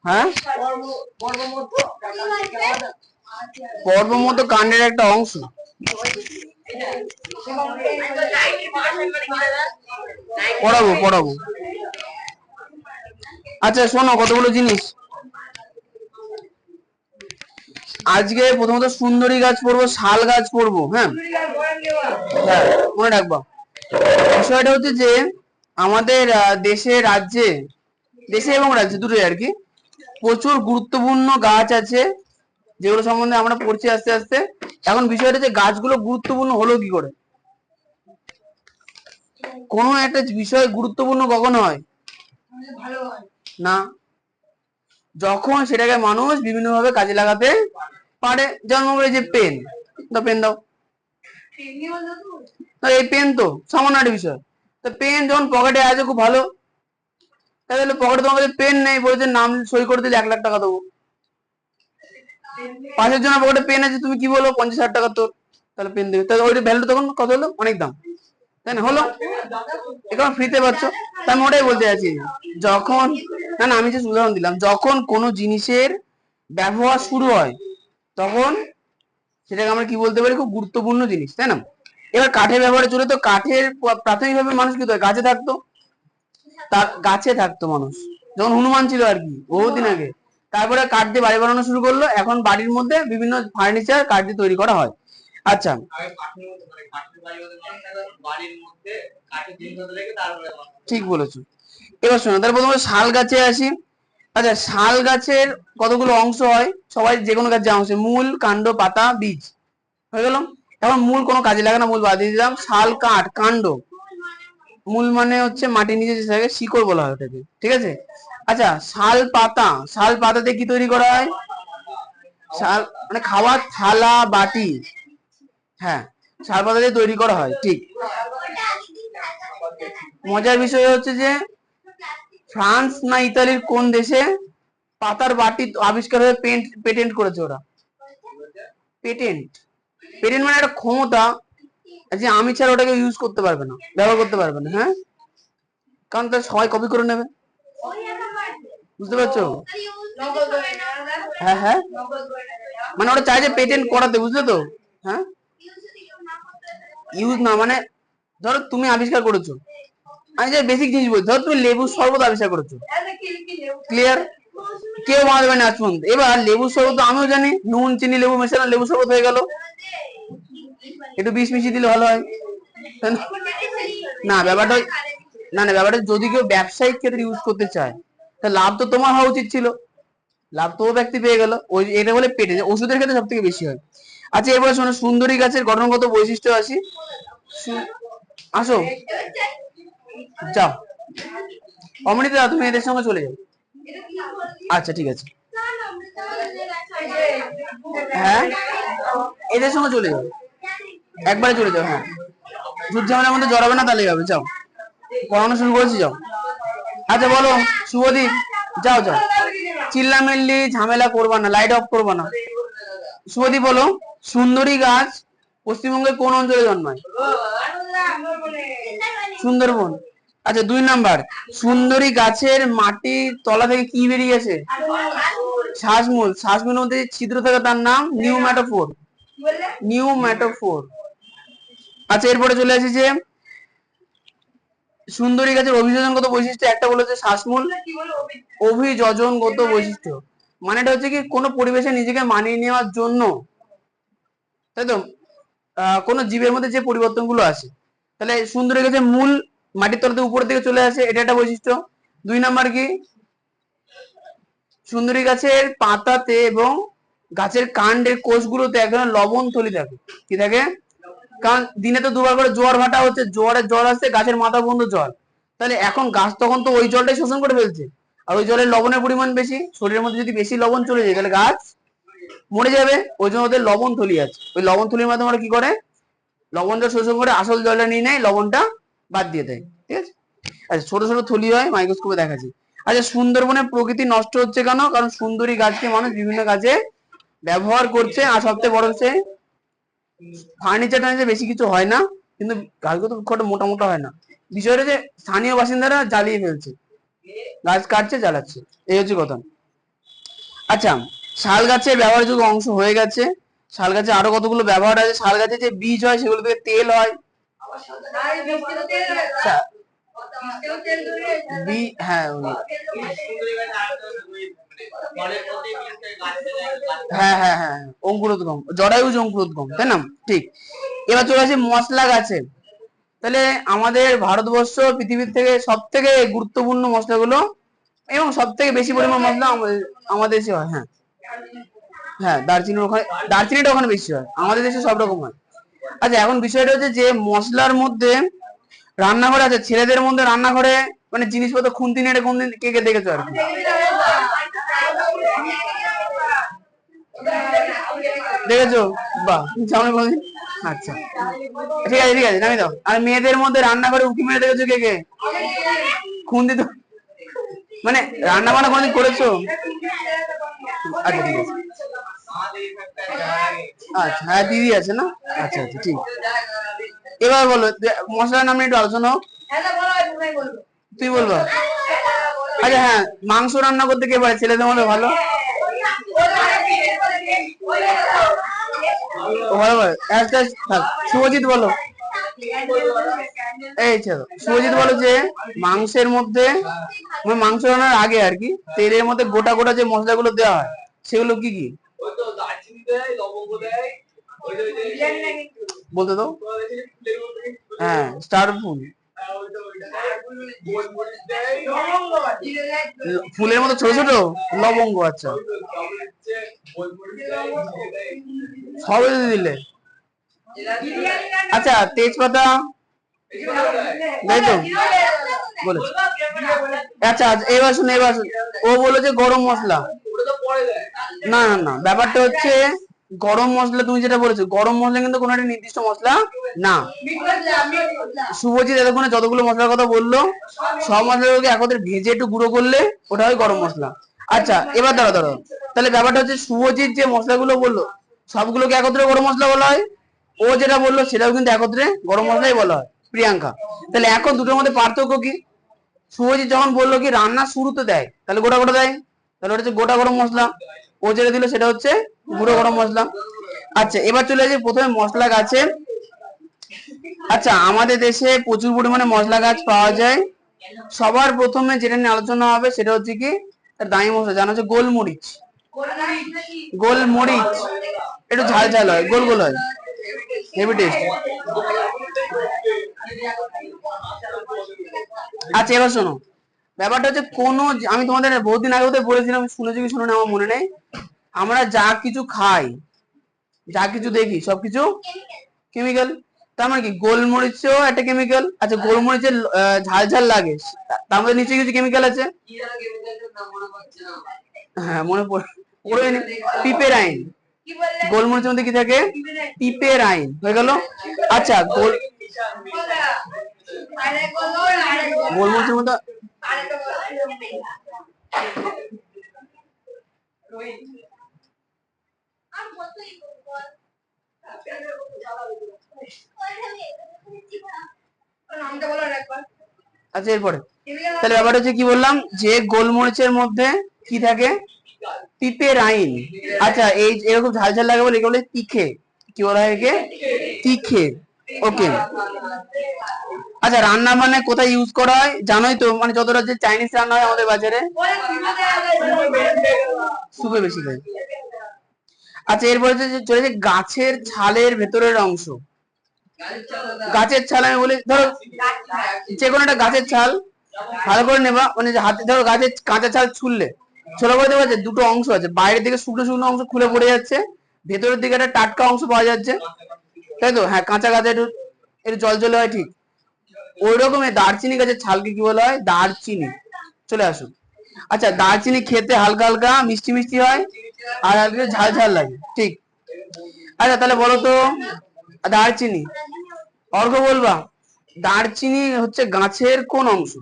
হ্যাঁ, পর্বমধ্য কাণ্ডের একটা অংশ। পড়াবো পড়াবো। আচ্ছা শোনো কতগুলো জিনিস আজকে। প্রথমত সুন্দরী গাছ পড়বো, শাল গাছ পড়বো। হ্যাঁ হ্যাঁ, মনে রাখবা। বিষয়টা হচ্ছে যে আমাদের দেশে রাজ্যে, দেশে এবং রাজ্যে দুটোই আর কি, প্রচুর গুরুত্বপূর্ণ গাছ আছে যেগুলো সম্বন্ধে আমরা পড়ছি আস্তে আস্তে। এখন বিষয়টা যে গাছগুলো গুরুত্বপূর্ণ হলো কি করে? কোনো একটা বিষয় গুরুত্বপূর্ণ কখন হয় না, যখন সেটাকে মানুষ বিভিন্ন ভাবে কাজে লাগাতে পারে। যেমন যে পেন, পেন দাও, এই পেন তো সামান্য একটা বিষয়। তো পেন যখন পকেটে আছে খুব ভালো, তাহলে পকেটে তোমার কাছে পেন নেই, বলছে নাম সই করে দিলে 1 লাখ টাকা দেবো। পাশের জন্য পকেটে পেন আছে, তুমি কি বলো 50,000 টাকা তোর, তাহলে পেন দেবে, তাহলে ওইটা ভ্যালু তখন কত হলো? অনেক দাম, তাই না? হলো এখন ফ্রিতে পাচ্ছ। তাই আমি ওটাই বলতে চাইছি, যখন না না আমি যে উদাহরণ দিলাম, যখন কোনো জিনিসের ব্যবহার শুরু হয় তখন সেটাকে আমরা কি বলতে পারি? খুব গুরুত্বপূর্ণ জিনিস, তাই না? এবার কাঠের ব্যবহারে চলে, তো কাঠের প্রাথমিকভাবে মানুষ কি গাছে থাকতো, তার গাছে থাকতো মানুষ যখন হনুমান ছিল আর কি, বহুদিন আগে। তারপরে কাঠ দিয়ে বাড়ি বানানো শুরু করলো, এখন বাড়ির মধ্যে বিভিন্ন ফার্নিচার কাঠ দিয়ে তৈরি করা হয়। আচ্ছা ঠিক বলেছো। এবার শোনো, তাহলে প্রথমে শাল গাছে আসি। আচ্ছা শাল গাছের কতগুলো অংশ হয়? সবাই যে কোনো গাছ অংশ, মূল, কাণ্ড, পাতা, বীজ, হয়ে গেল। এখন মূল কোনো কাজে লাগে না, মূল বাদ দিয়ে দিলাম। শাল, কাঠ, কাণ্ড। মূল মানে হচ্ছে মাটির নিচে যে থাকে, শিকড় বলা হয় ওটাকে, ঠিক আছে? আচ্ছা শাল পাতা, শাল পাতাতে কি তৈরি করা হয়? শাল মানে খাওয়ার থালা, বাটি। হ্যাঁ, শাল পাতা দিয়ে তৈরি করা হয়, ঠিক। মজার বিষয় হচ্ছে যে ফ্রান্স না ইতালির কোন দেশে পাতার বাটি আবিষ্কার হয়ে পেটেন্ট করেছে ওরা। পেটেন্ট, পেটেন্ট মানে একটা ক্ষমতা যে আমি ছাড়া ওটাকে ইউজ করতে পারবে না, ব্যবহার করতে পারবে না। হ্যাঁ, কারণ তার সবাই কপি করে নেবে, বুঝতে পারছো? হ্যাঁ হ্যাঁ, মানে ওরা চাই যে পেটেন্ট করাতে, বুঝলে তো? হ্যাঁ, ইউজ না মানে ধরো তুমি আবিষ্কার করেছো, আমি যে বেসিক জিনিস বলছি, ধরো তুমি লেবু শরবত আবিষ্কার করেছো, ক্লিয়ার? কেউ বানাবে না আজ পর্যন্ত। এবার লেবু শরবত আমিও জানি, নুন চিনি লেবু মেশানো লেবু শরবত হয়ে গেল। একটু বিষ মিশিয়ে দিলে ভালো হয় না ব্যাপারটা। না না ব্যাপারটা যদি কেউ ব্যবসায়িক ক্ষেত্রে ইউজ করতে চায়, তা লাভ তো তোমার হওয়া উচিত ছিল, লাভ তো ব্যক্তি পেয়ে গেল। ওই এটা বলে পেটে, ওষুধের ক্ষেত্রে সব থেকে বেশি হয়। আচ্ছা এবার শোনো, সুন্দরী গাছের গঠনগত বৈশিষ্ট্য আসি। আসো যাও, অমৃতা তুমি এদের সঙ্গে চলে যাও। আচ্ছা ঠিক আছে, হ্যাঁ এদের সঙ্গে চলে যাও, একবারে চলে যাও। হ্যাঁ, যুদ্ধ ঝামেলার মধ্যে জড়াবে না, তাহলে যাবে। যাও, পড়ানো শুরু করেছি, যাও। আচ্ছা বলো শুভদীপ, যাও যাও, চিল্লামিল্লি ঝামেলা করবা না, লাইট অফ করবা না। শুভদীপ বলো, সুন্দরী গাছ পশ্চিমবঙ্গের কোন অঞ্চলে জন্মায়? সুন্দরবন। আচ্ছা 2 নাম্বার, সুন্দরী গাছের মাটির তলা থেকে কি বেরিয়ে আসে? শ্বাসমূল। শ্বাসমূলের মধ্যে ছিদ্র থাকে তার নাম নিউম্যাটোফোর, নিউম্যাটোফোর। আচ্ছা এরপরে চলে আসি যে সুন্দরী গাছের অভিযোজনগত বৈশিষ্ট্য, একটা বলেছে শ্বাসমূল। অভিযোজনগত বৈশিষ্ট্য মানেটা হচ্ছে কি কোনো পরিবেশে নিজেকে মানিয়ে নেওয়ার জন্য, তাই তো? কোন জীবের মধ্যে যে পরিবর্তন গুলো আসে, তাহলে সুন্দরী গাছের মূল মাটির তলাতে উপরের দিকে চলে আসে, এটা একটা বৈশিষ্ট্য। 2 নাম্বার কি, সুন্দরী গাছের পাতাতে এবং গাছের কাণ্ডের কোষগুলোতে এক ধরনের লবণ থলি থাকে। কি থাকে? কারণ দিনে তো 2বার করে জোয়ার ভাটা হচ্ছে, জোয়ারের জল আসছে গাছের মাথা পর্যন্ত জল, তাহলে এখন গাছ তখন তো ওই জলটাই শোষণ করে ফেলছে, আর ওই জলের লবণের পরিমাণ বেশি, শরীরের মধ্যে যদি বেশি লবণ চলে যায় তাহলে গাছ মরে যাবে। ওই জন্য ওদের লবণ থলি আছে, ওই লবণ থলির মাধ্যমে ওরা কি করে, লবণটা শোষণ করে আসল জলটা নিয়ে নেয়, লবণটা বাদ দিয়ে দেয়, ঠিক আছে? আচ্ছা ছোট ছোট থলি হয়, মাইক্রোস্কোপে দেখা যায়। আচ্ছা সুন্দরবনের প্রকৃতি নষ্ট হচ্ছে কেন? কারণ সুন্দরী গাছকে মানুষ বিভিন্ন কাজে ব্যবহার করছে, আর সবচেয়ে বড় হচ্ছে ফার্নিচার টার্নিচার বেশি কিছু হয় না, কিন্তু গাছগুলো তো খুব মোটা মোটা হয় না। বিষয়টা যে স্থানীয় বাসিন্দারা জ্বালিয়ে ফেলছে, গাছ কাটছে জ্বালাচ্ছে, এই হচ্ছে কথা। আচ্ছা, শাল গাছের ব্যবহারযোগ্য অংশ হয়ে গেছে। শাল গাছে আরো কতগুলো ব্যবহার আছে। শাল গাছে যে বীজ হয় সেগুলো থেকে তেল হয়। হ্যাঁ হ্যাঁ হ্যাঁ হ্যাঁ অঙ্কুরোদ্গম, জরায়ুজ অঙ্কুরোদ্গম, তাই না? ঠিক। এবার চলে আসে মশলা গাছে। তাহলে আমাদের ভারতবর্ষ পৃথিবীর থেকে সব থেকে গুরুত্বপূর্ণ মশলাগুলো এবং সব থেকে বেশি পরিমাণ মশলা আমাদের দেশে হয়। হ্যাঁ হ্যাঁ, দারচিনির ওখানে, দারচিনিটা ওখানে বেশি হয়, আমাদের দেশে সব রকম হয়। আচ্ছা, এখন বিষয়টা হচ্ছে যে মশলার মধ্যে রান্নাঘরে আছে, ছেলেদের মধ্যে রান্নাঘরে মানে জিনিসপত্র খুন্তি নেড়ে কোনদিন কে কে দেখেছো আর কি? দেখেছো? বাহ, সামনে কোনদিন? আচ্ছা ঠিক আছে ঠিক আছে, নামি দাও। আর মেয়েদের মধ্যে রান্নাঘরে উঁকি মেরে দেখেছো কে কে? খুন্তি তো মানে রান্না বান্না কোনদিন করেছো? আচ্ছা ঠিক আছে, আচ্ছা হ্যাঁ দিদি আছে না? আচ্ছা আচ্ছা ঠিক। এবার বলো মশলার নাম নিয়ে একটু আলোচনা হোক। তুই বলবো? আচ্ছা হ্যাঁ, মাংস রান্না করতে কে পারে ছেলেদের মধ্যে ভালো? ভালো পারে। শুভজিৎ বলো। এই চলো শুভজিৎ বলো যে মাংসের মধ্যে, মাংস রান্নার আগে আর কি তেলের মধ্যে গোটা গোটা যে মশলাগুলো দেওয়া হয় সেগুলো কি কি? বলতে তো। হ্যাঁ, স্টার ফুল, ফুলের মতো ছোট ছোট লবঙ্গ। আচ্ছা, সব দিলে। আচ্ছা, তেজপাতা, তাই তো বলেছে। আচ্ছা এবার শুনে, এবার শুনে, ও বললো যে গরম মশলা। না না না, ব্যাপারটা হচ্ছে গরম মশলা, তুমি যেটা বলেছো গরম মশলা কিন্তু কোনো একটা নির্দিষ্ট মশলা না। শুভজিৎ এতক্ষণে যতগুলো মশলার কথা বললো সব মশলাগুলোকে একত্রে ভেজে একটু গুঁড়ো করলে ওটা হয় গরম মশলা। আচ্ছা এবার দাঁড়াও দাঁড়াও, তাহলে ব্যাপারটা হচ্ছে শুভজিৎ যে মশলাগুলো বললো সবগুলোকে একত্রে গরম মশলা বলা হয়, ও যেটা বললো সেটাও কিন্তু একত্রে গরম মশলাই বলা হয় প্রিয়াঙ্কা। তাহলে এখন দুটোর মধ্যে পার্থক্য কি? শুভজিৎ যখন বললো কি রান্না শুরুতে দেয় তাহলে গোটা গোটা দেয়, তাহলে ওটা হচ্ছে গোটা গরম মশলা। ও যেটা দিল সেটা হচ্ছে গুঁড়ো গরম মশলা। আচ্ছা এবার চলে আসি প্রথমে মশলা গাছে। আচ্ছা, আমাদের দেশে প্রচুর পরিমাণে মশলা গাছ পাওয়া যায়। সবার প্রথমে যেটা নিয়ে আলোচনা হবে সেটা হচ্ছে কি তার দামি মশলা, জানা হচ্ছে গোলমরিচ। গোলমরিচ একটু ঝাল ঝাল হয়, গোল গোল হয়, হেভি টেস্ট। আচ্ছা এবার শোনো, ব্যাপারটা হচ্ছে কোনো, আমি তোমাদের বহুদিন আগে বলেছিলাম, শুনেছি কি শুনে আমার মনে নেই, আমরা যা কিছু খাই যা কিছু দেখি সবকিছু কেমিক্যাল। তার মানে কি গোলমরিচও একটা কেমিক্যাল। আচ্ছা গোলমরিচের ঝাল ঝাল লাগে, তার মধ্যে নিশ্চয়ই কিছু কেমিক্যাল আছে। হ্যাঁ মনে পড়ে, পিপেরাইন। গোলমরিচের মধ্যে কি থাকে? পিপেরাইন হয়ে গেল। আচ্ছা গোলমরিচের মধ্যে আচ্ছা এরপরে তাহলে ব্যাপারটা হচ্ছে কি বললাম যে গোলমরিচের মধ্যে কি থাকে? পিপেরাইন। আচ্ছা এই এরকম ঝাল ঝাল লাগে বলে এগুলো তিখে, কি বলা হয় একে? তিখে। ওকে। আচ্ছা রান্না মানে কোথায় ইউজ করা হয় জানোই তো, মানে যতটা যে চাইনিজ রান্না হয় আমাদের বাজারে সুপে বেশি দেয়। আচ্ছা এরপরে চলে যায় গাছের ছালের ভেতরের অংশ। গাছের ছাল আমি বলি, ধরো যে কোনো একটা গাছের ছাল ভালো করে নেবা, মানে হাতে ধরো গাছের কাঁচা ছাল ছুললে ছোট করে দেওয়া যায়, দুটো অংশ আছে, বাইরের দিকে শুকনো শুকনো অংশ খুলে পড়ে যাচ্ছে, ভেতরের দিকে একটা টাটকা অংশ পাওয়া যাচ্ছে, তাই তো? হ্যাঁ, কাঁচা গাছে একটু একটু জল জলে হয়, ঠিক ওই রকমের দারচিনি গাছের ছালকে কি বলা হয়? দারচিনি। চলে আসুন। আচ্ছা দারচিনি খেতে হালকা হালকা মিষ্টি মিষ্টি হয় আর হালকা ঝাল ঝাল লাগে, ঠিক। আচ্ছা তাহলে বলো তো দারচিনি, অর্ঘ বলবা, দারচিনি হচ্ছে গাছের কোন অংশ?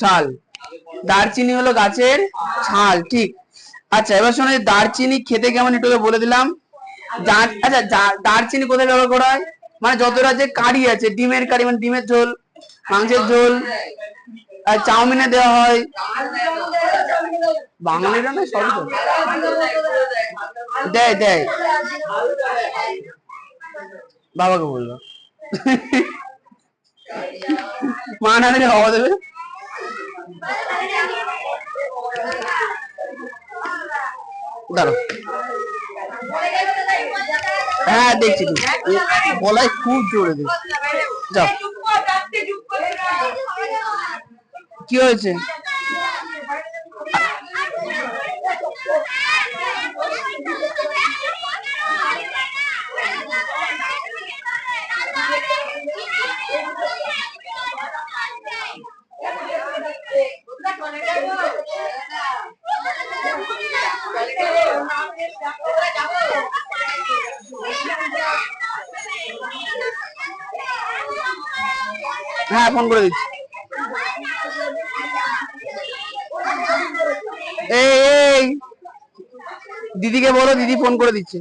ছাল। দারচিনি হলো গাছের ছাল, ঠিক। আচ্ছা এবার শোনো, দারচিনি খেতে কেমন একটু বলে দিলাম। আচ্ছা দারচিনি কোথায় ব্যবহার করা হয়? মানে যত রাজ্যে কারি আছে, ডিমের কারি মানে ডিমের ঝোল, মাংসের ঝোল, আর চাউমিনে দেওয়া হয়। বাঙালিরা না সবই তো দেয় দেয়, বাবাকে বললো মা না দেখে বাবা দেবে। দাঁড়ো, হ্যাঁ দেখছি বলাই খুব জোরে দিচ্ছি। যাও, কি হয়েছে? হ্যাঁ ফোন করে দিচ্ছি। এই দিদিকে বলো, দিদি ফোন করে দিচ্ছে,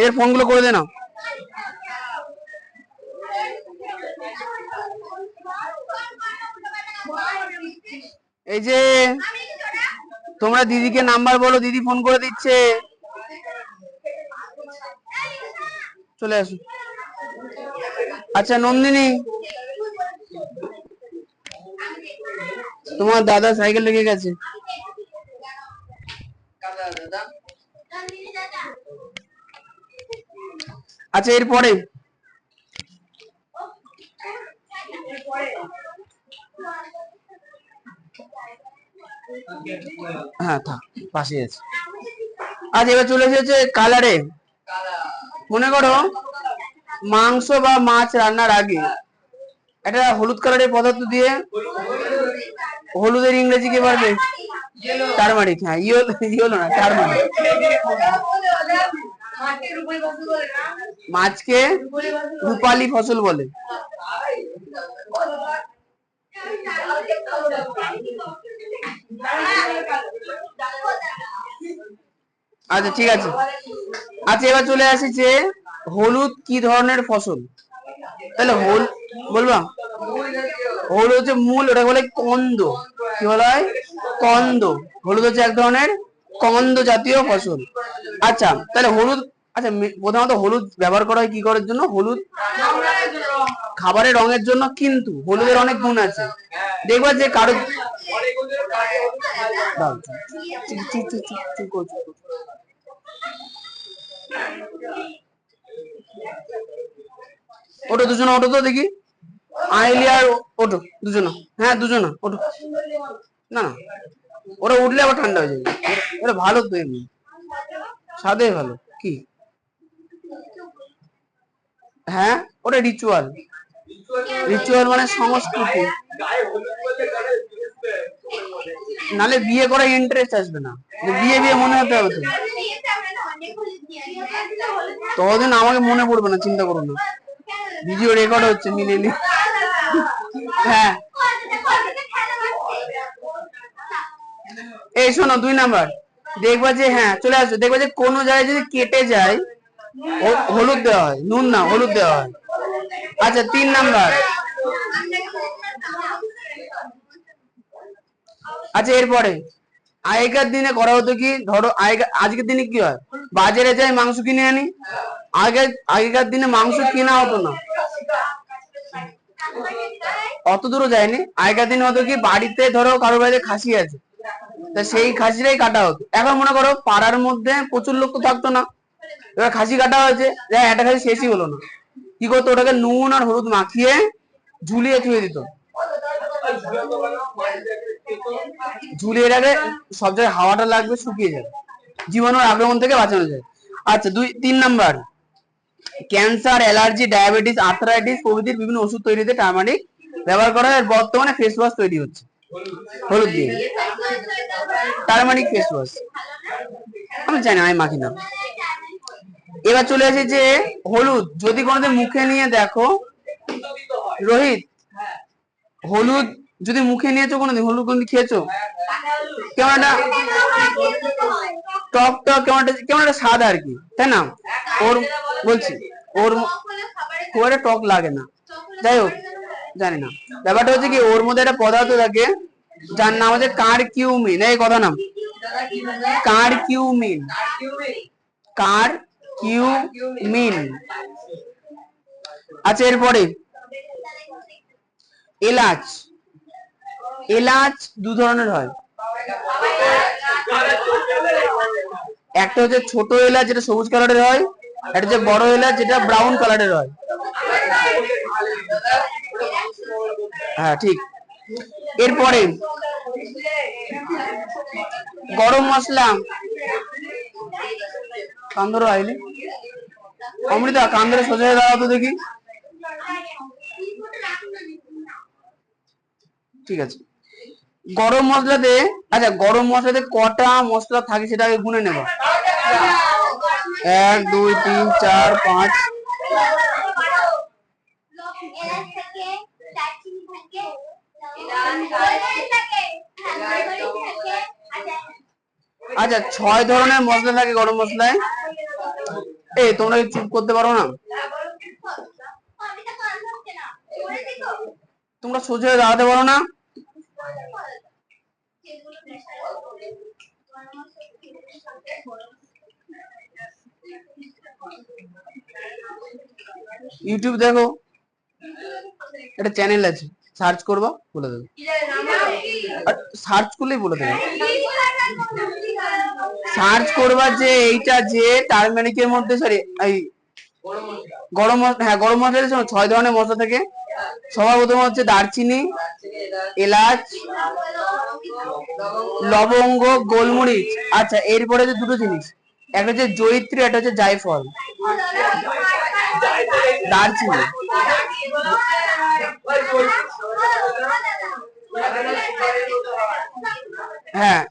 এর ফোনগুলো করে দে না। এই যে তোমরা দিদিকে নাম্বার বলো, দিদি ফোন করে দিচ্ছে, চলে আসো। আচ্ছা নন্দিনী, তোমার দাদা সাইকেল লেগে গেছে। আচ্ছা এরপরে হ্যাঁ থাক, পাশে আছে। আজ এবার চলে এসেছে কালারে। মনে করো মাংস বা মাছ রান্নার আগে একটা হলুদ কালারের পদার্থ দিয়ে, হলুদের ইংরেজি কি বলবে? টারমারিক। হ্যাঁ ইয়েলো না, টারমারিক। মাছকে রূপালী ফসল বলে। আচ্ছা ঠিক আছে। আচ্ছা এবার চলে আসি যে হলুদ কি ধরনের ফসল, তাহলে বলবা হলুদ হচ্ছে মূল, ওটা বলে কন্দ। কি বলা হয়? কন্দ। হলুদ হচ্ছে এক ধরনের কন্দ জাতীয় ফসল। আচ্ছা তাহলে হলুদ, আচ্ছা প্রথমত হলুদ ব্যবহার করা হয় কি করার জন্য? হলুদ খাবারের রঙের জন্য, কিন্তু হলুদের অনেক গুণ আছে। দেখবা যে কারো ওটো দুজনে, ওটো তো দেখি আইলি আর ওটো দুজনা, হ্যাঁ দুজনা ওটো। না না ওরা উঠলে আবার ঠান্ডা হয়ে যাবে, ওটা ভালো তো এমনি স্বাদে ভালো। কি? হ্যাঁ ওটা রিচুয়াল। রিচুয়াল মানে সংস্কৃতি, নালে বিয়ে করার ইন্টারেস্ট আসবে না, বিয়ে বিয়ে মনে হতে হবে। তো ততদিন আমাকে মনে পড়বে না, চিন্তা করো না, ভিডিও রেকর্ড হচ্ছে মিলিয়ে। হ্যাঁ এই শোনো 2 নাম্বার, দেখবা যে হ্যাঁ চলে আসো, দেখবা যে কোনো জায়গায় যদি কেটে যায় হলুদ দেওয়া হয়, নুন না হলুদ দেওয়া হয়। আচ্ছা 3 নাম্বার, আচ্ছা এরপরে আগেকার দিনে করা হতো কি, ধরো আজকের দিনে কি হয়, বাজারে যাই মাংস কিনে আনি। আগেকার দিনে মাংস কেনা হতো না, অত দূরও যায়নি। আগেকার দিনে হতো কি, বাড়িতে ধরো কারো বাড়িতে খাসি আছে, তা সেই খাসিটাই কাটা হতো। এখন মনে করো পাড়ার মধ্যে প্রচুর লোক তো থাকতো না, এবার খাসি কাটা হয়েছে, একটা খাসি শেষই হলো না, কি করতো, ওটাকে নুন আর হলুদ মাখিয়ে ঝুলিয়ে থুয়ে দিত। ঝুলিয়ে রাখলে সব জায়গায় হাওয়াটা লাগবে, শুকিয়ে যাবে, জীবাণুর আক্রমণ থেকে বাঁচানো যায়। আচ্ছা 3 number, cancer, allergy, diabetes, arthritis প্রভৃতির বিভিন্ন ওষুধ তৈরিতে টার্মারিক ব্যবহার করা হয়। বর্তমানে ফেস ওয়াশ তৈরি হচ্ছে হলুদ দিয়ে, টার্মারিক ফেস ওয়াশ। আমি জানি, আমি মাখি না। এবার চলে আসি যে হলুদ যদি কোনোদিন মুখে নিয়ে দেখো, রোহিত হলুদ যদি মুখে নিয়েছো কোনোদিন, হলুদ কোনোদিন খেয়েছো? কেমন একটা টক টক, কেমন একটা স্বাদ আর কি, তাই না? ওর বলছি ওর খুব একটা টক লাগে না। যাই হোক, জানি না, ব্যাপারটা হচ্ছে কি, ওর মধ্যে একটা পদার্থ থাকে যার নাম হচ্ছে কারকিউমিন। এই কথা নাম কারকিউমিন, কারকিউমিন। আচ্ছা, এরপরে এলাচ। এলাচ দু ধরনের হয়, একটা হচ্ছে ছোট এলাচ যেটা সবুজ কালারের হয়, একটা হচ্ছে বড় এলাচ যেটা ব্রাউন কালারের হয়। হ্যাঁ ঠিক। এরপরে গরম মশলা। কান্দর আইলে অমৃতা, কান্দরে সোজা হয়ে দাঁড়াও তো দেখি। ঠিক আছে, গরম মশলাতে, আচ্ছা গরম মশলাতে কটা মশলা থাকে সেটা আগে গুনে নেব। 1 2 3 4 5। আচ্ছা 6 ধরনের মশলা থাকে গরম মশলায়। এই তোমরা কি চুপ করতে পারো না? তোমরা সোজা হয়ে দাঁড়াতে পারো না? ইউটিউব দেখো, একটা চ্যানেল আছে, সার্চ করবা, বলে দেবে। সার্চ করলেই বলে দেবে। সার্চ করবা যে এইটা যে টার্মেরিকের মধ্যে, সরি এই গরম মশলা, হ্যাঁ গরম মশলা 6 ধরনের মশলা থাকে। সবার প্রথমে হচ্ছে দারচিনি, এলাচ, লবঙ্গ, গোলমরিচ। আচ্ছা এরপরে যে দুটো জিনিস, একটা হচ্ছে জয়িত্রী, একটা হচ্ছে জায়ফল। দারচিনি, হ্যাঁ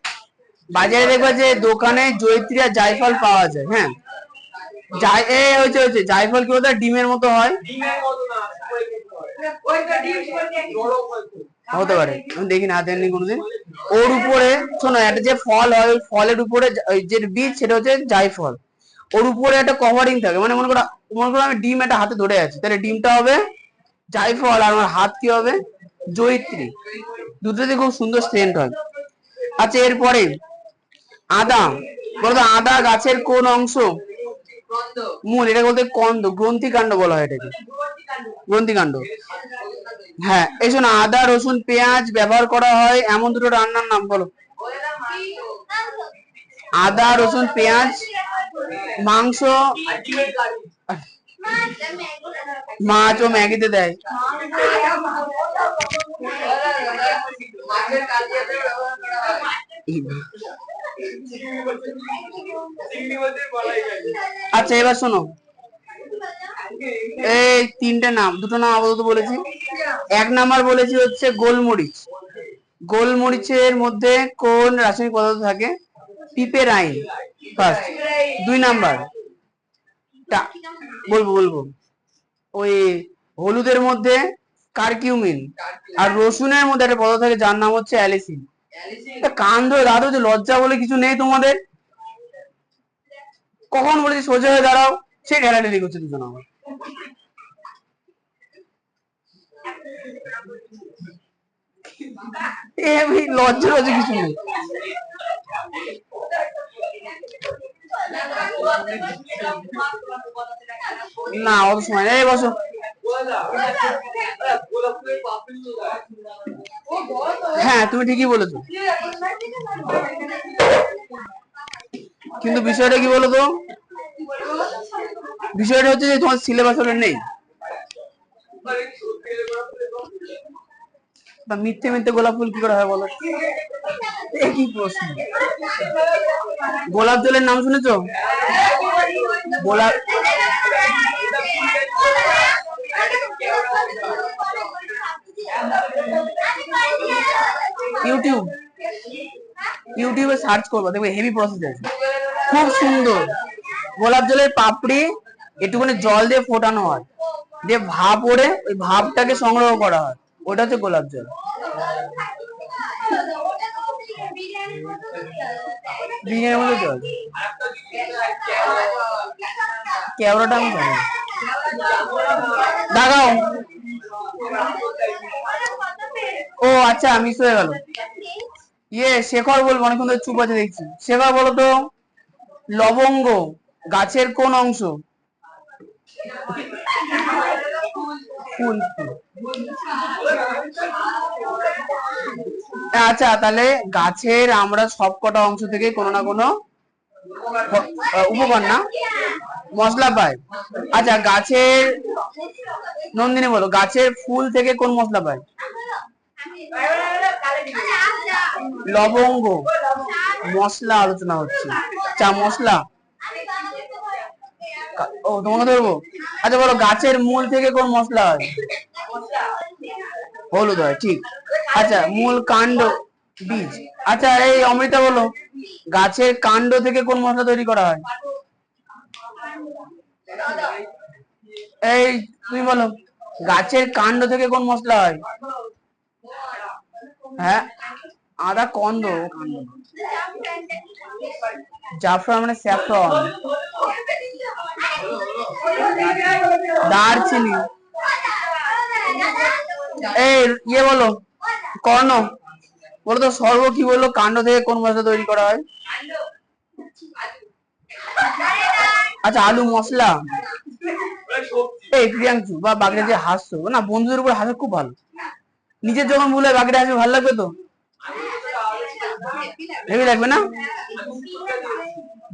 বাজারে দেখবা যে দোকানে জয়িত্রী আর জায়ফল পাওয়া যায়। হ্যাঁ হচ্ছে জায়ফল কি বলতে ডিমের মতো হয়, হতে পারে, আমি দেখি না, হাতে নেই কোনোদিন। ওর উপরে শোনো, একটা যে ফল হয়, ওই ফলের উপরে যে বীজ সেটা হচ্ছে জায়ফল। ওর উপরে একটা কভারিং থাকে, মানে মনে করো আমি ডিম একটা হাতে ধরে আছি, তাহলে ডিমটা হবে জায়ফল আর আমার হাত কি হবে জয়িত্রী। দুটোতে খুব সুন্দর সেন্ট হয়। আচ্ছা এরপরে আদা। বলতো আদা গাছের কোন অংশ? মূল, এটা বলতে কন্দ, গ্রন্থিকাণ্ড বলা হয় এটাকে, গ্রন্থিকাণ্ড। হ্যাঁ এই শোনো, আদা রসুন পেঁয়াজ ব্যবহার করা হয় এমন দুটো রান্নার নাম বলো। আদা রসুন পেঁয়াজ, মাংস, মাছ ও ম্যাগিতে দেয়। আচ্ছা এবার শোনো, এই তিনটে নাম, দুটো নাম আপাতত বলেছি। 1 নাম্বার বলেছি হচ্ছে গোলমরিচ। গোলমরিচের মধ্যে কোন রাসায়নিক পদার্থ থাকে? পিপেরাইন ফার্স্ট। 2 নাম্বার বলবো ওই হলুদের মধ্যে কারকিউমিন, আর রসুনের মধ্যে একটা পদার্থ থাকে যার নাম হচ্ছে অ্যালিসিন। কান ধরে দাদু, যে লজ্জা বলে কিছু নেই তোমাদের? কখন বলেছি সোজা হয়ে দাঁড়াও, সে ঢেলাঢেলি করছে দুজন আমার। লজ্জা লজ্জা কিছু নেই। না অত সময় নেই, বসো। হ্যাঁ তুমি ঠিকই বলেছো, কিন্তু বিষয়টা কি বলতো, বিষয়টা হচ্ছে যে তোমার সিলেবাস হলে নেই, বা মিথ্যে মিথ্যে গোলাপ ফুল কি করে হয় বলো? কি প্রশ্ন! গোলাপ জলের নাম শুনেছো? গোলাপ, ইউটিউবে সার্চ করবো, দেখবে হেভি প্রসেস আছে, খুব সুন্দর। গোলাপ জলের পাপড়ি একটুখানি জল দিয়ে ফোটানো হয়, দিয়ে ভাপ ওড়ে, ওই ভাপটাকে সংগ্রহ করা হয়, ওটা হচ্ছে গোলাপ জল। বিরিয়ানির মধ্যে জল, কেওড়াটা আমি জানি। দাঁড়াও, ও আচ্ছা মিস হয়ে গেল। শেখর বলবো, অনেকক্ষণ ধরে চুপ আছে দেখছি। শেখর বলো তো, লবঙ্গ গাছের কোন অংশ? ফুল। আচ্ছা, তাহলে গাছের আমরা সবকটা অংশ থেকে কোনো না কোনো উপকরণ না মশলা পাই। আচ্ছা, গাছের, নন্দিনী বলো, গাছের ফুল থেকে কোন মশলা পাই? লবঙ্গ। মশলা আলোচনা হচ্ছে, চা মশলা। ও তোমাকে ধরবো। আচ্ছা বলো, গাছের মূল থেকে কোন মশলা হয়? হলুদ হয়, ঠিক। আচ্ছা, মূল, কাণ্ড, বীজ। আচ্ছা এই অমৃতা বলো, গাছের কাণ্ড থেকে কোন মশলা তৈরি করা হয়? এই তুমি বলো, গাছের কাণ্ড থেকে কোন মশলা হয়? হ্যাঁ, আদা কন্দ, কাণ্ড। জাফরান মানে স্যাফরন। দারচিনি। এই বলো, কর্ণ বলো তো, সর্ব কি বললো, কাণ্ড থেকে কোন মশলা তৈরি করা হয়? আচ্ছা, আলু মশলা। এই প্রিয়াংশু বা বাগড়ে যে হাসছো না, বন্ধুদের উপর হাসা খুব ভালো। নিজের যখন ভুলে বাগড়ে হাসবে, ভালো লাগবে তো, হেভি লাগবে না?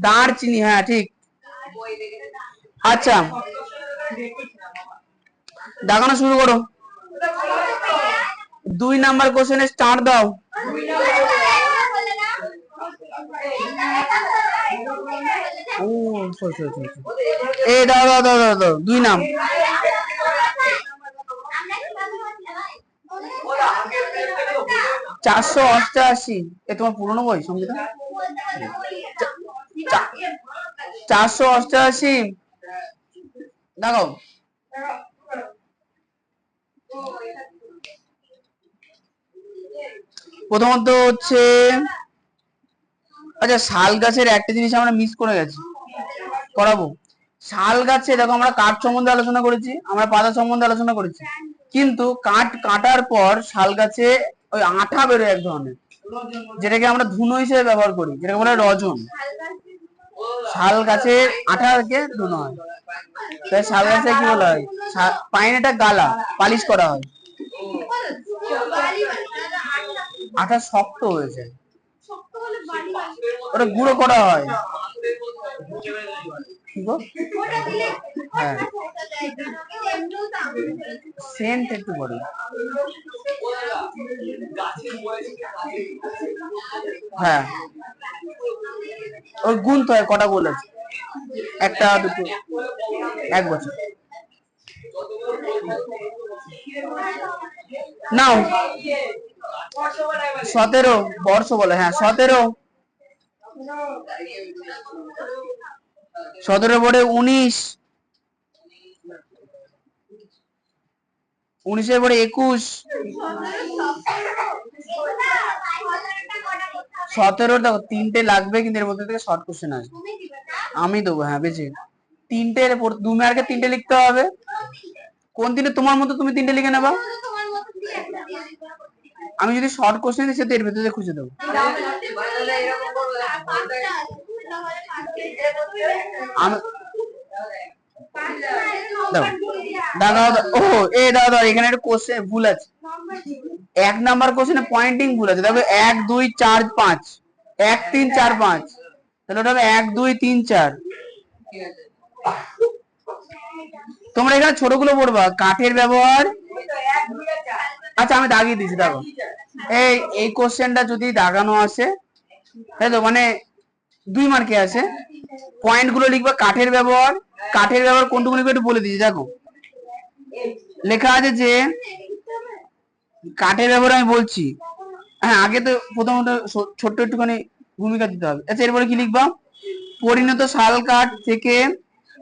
দারচিনি, হ্যাঁ ঠিক। আচ্ছা, দাগানো শুরু করো। 2 নাম্বার কোশ্চেনে স্টার্ট দাও। ও এই দাও দাও দাও দাও দাও, 2 নাম। 488। এ তোমার পুরনো বই সঙ্গীতা? 488 দেখো। প্রথমত হচ্ছে, আচ্ছা শাল গাছের একটা জিনিস আমরা মিস করে গেছি, করাবো। শাল গাছে দেখো, আমরা কাঠ সম্বন্ধে আলোচনা করেছি, আমরা পাতা সম্বন্ধে আলোচনা করেছি, কিন্তু কাঠ কাটার পর শাল গাছে ওই আঠা বেরোয় এক ধরনের, যেটাকে আমরা ধুনো হিসেবে ব্যবহার করি, যেটাকে বলে রজন। শাল গাছের আঠাকে ধুনো হয়, তাই শাল গাছে কি বলা হয়, পাইনেটা গালা পালিশ করা হয়, আঠা শক্ত হয়েছে, ওটা গুঁড়ো করা হয়। হ্যাঁ, সেন্ট একটু বড়। হ্যাঁ, ওর গুণ তো কটা বলেছে, 1 2 1 বছর। নাও 17 বর্ষ বলে, হ্যাঁ 17 পরে 19, 19 পরে 21, 17 দেখো 3টে লাগবে, কিন্তু এর মধ্যে থেকে শর্ট কোশ্চেন আসবে, আমি দেবো। হ্যাঁ বেশি 3টে, 2 মার্কে 3টে লিখতে হবে। কোন 3টে? তোমার মতো তুমি 3টে লিখে নেবা, আমি যদি শর্ট কোশ্চেন দিই সেটা এর ভিতরে খুঁজে দেবো। এখানে একটা কোশ্চেন ভুল আছে, 1 নাম্বার কোশ্চেনে পয়েন্টিং ভুল আছে, দেখো 1 2 4 5, 1 3 4 5, তাহলে ওটা হবে 1 2 3 4। তোমরা এখানে ছোটগুলো পড়বা, কাঠের ব্যবহার। আচ্ছা আমি দাগিয়ে দিচ্ছি, দেখো এই কোশ্চেনটা যদি দাগানো আসে, তাই তো, মানে 2 মার্কে আছে, পয়েন্ট গুলো লিখবা, কাঠের ব্যবহার। কাঠের ব্যবহার কোনটুকু লিখবে একটু বলে দিচ্ছি, দেখো লেখা আছে যে কাঠের ব্যবহার, আমি বলছি। হ্যাঁ, আগে তো প্রথমত ছোট্ট একটুখানি ভূমিকা দিতে হবে। আচ্ছা এরপরে কি লিখবা, পরিণত শাল কাঠ থেকে,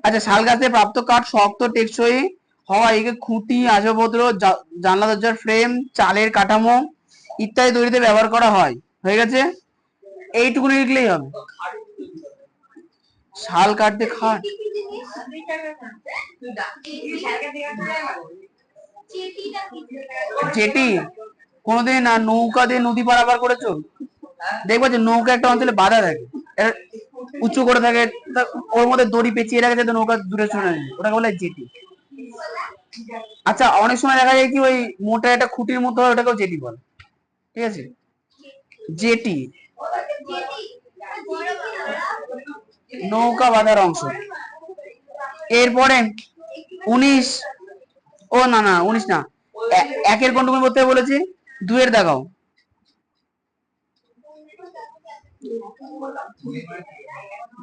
আচ্ছা শাল গাছে প্রাপ্ত কাঠ শক্ত টেকসই হওয়া, একে খুঁটি, আসবাবপত্র, জানলা দরজার ফ্রেম, চালের কাঠামো, ইত্যাদি তৈরিতে ব্যবহার করা হয়। হয়ে গেছে, এইটুকুনি লিখলেই হবে। শাল কাটতে খাট, জেটি কোনোদিন না নৌকা দিয়ে নদী পারাপার করেছো? দেখবো যে নৌকা একটা অঞ্চলে বাধা থাকে, উঁচু করে থাকে, ওর মধ্যে দড়ি পেঁচিয়ে রাখে যাতে নৌকা দূরে চলে যায়, ওটাকে বলে জেটি। আচ্ছা, অনেক সময় দেখা যায় কি ওই মোটা একটা খুঁটির মতো হয়, ওটাকেও জেটি বলে। ঠিক আছে, জেটি নৌকা বাঁধার অংশ। এরপরে 19, ও না না 19 না, একের কোনটুকু করতে বলেছি, 2 এর দেখাও।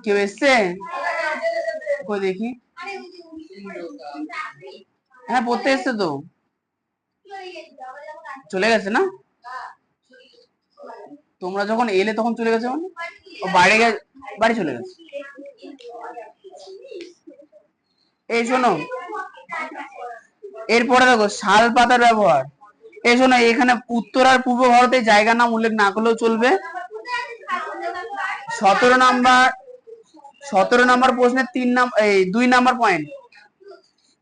কেউ এসছে? কই দেখি, হ্যাঁ পড়তে এসছে তো, চলে গেছে না? তোমরা যখন এলে তখন চলে গেছে মানে? ও বাইরে গেছে, বাড়ি চলে গেছে। এই শোনো, এরপরে দেখো শাল পাতার ব্যবহার। এই শোনো, এখানে উত্তর আর পূর্ব ভারতের জায়গার নাম উল্লেখ না করলেও চলবে। 17 নম্বর প্রশ্নের 2 নাম্বার পয়েন্ট,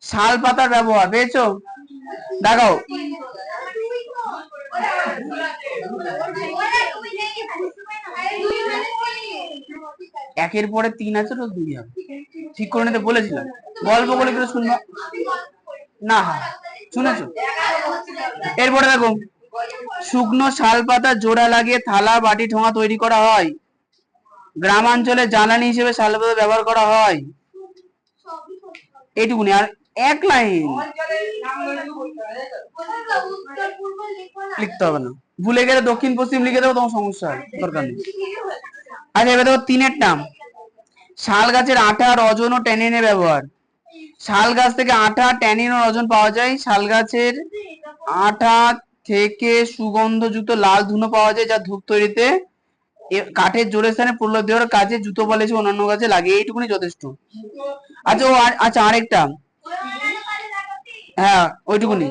শাল পাতার ব্যবহার পেয়েছো? দেখাও। একের পরে 3 আছে তো 2 হবে, ঠিক করে নিতে বলেছিলাম। গল্প করে করে শুনবো না, হ্যাঁ শুনেছো। এরপরে দেখো, শুকনো শাল পাতা জোড়া লাগিয়ে থালা বাটি ঠোঙা তৈরি করা হয়। গ্রামাঞ্চলে জ্বালানি হিসেবে শাল পাতা ব্যবহার করা হয়। এইটুকুনি, আর এক লাইন লিখতে হবে না, ভুলে গেলে দক্ষিণ পশ্চিম লিখে দেবো, তোমার সমস্যা হয়, দরকার নেই। আচ্ছা এবার দেখো 3-এর টার্ম, শাল গাছের আঠা, রজন ও ট্যানিনের ব্যবহার। শাল গাছ থেকে আঠা, ট্যানিন ও রজন পাওয়া যায়। শাল গাছের আঠা থেকে সুগন্ধযুক্ত লাল ধুনো পাওয়া যায়, যা ধূপ তৈরিতে, কাঠের জোরের স্থানে প্রলেপ দেওয়ার কাজে, জুতো পলিশ অন্যান্য কাজে লাগে। এইটুকুনি যথেষ্ট। আচ্ছা আচ্ছা আরেকটা, হ্যাঁ ওইটুকুনি,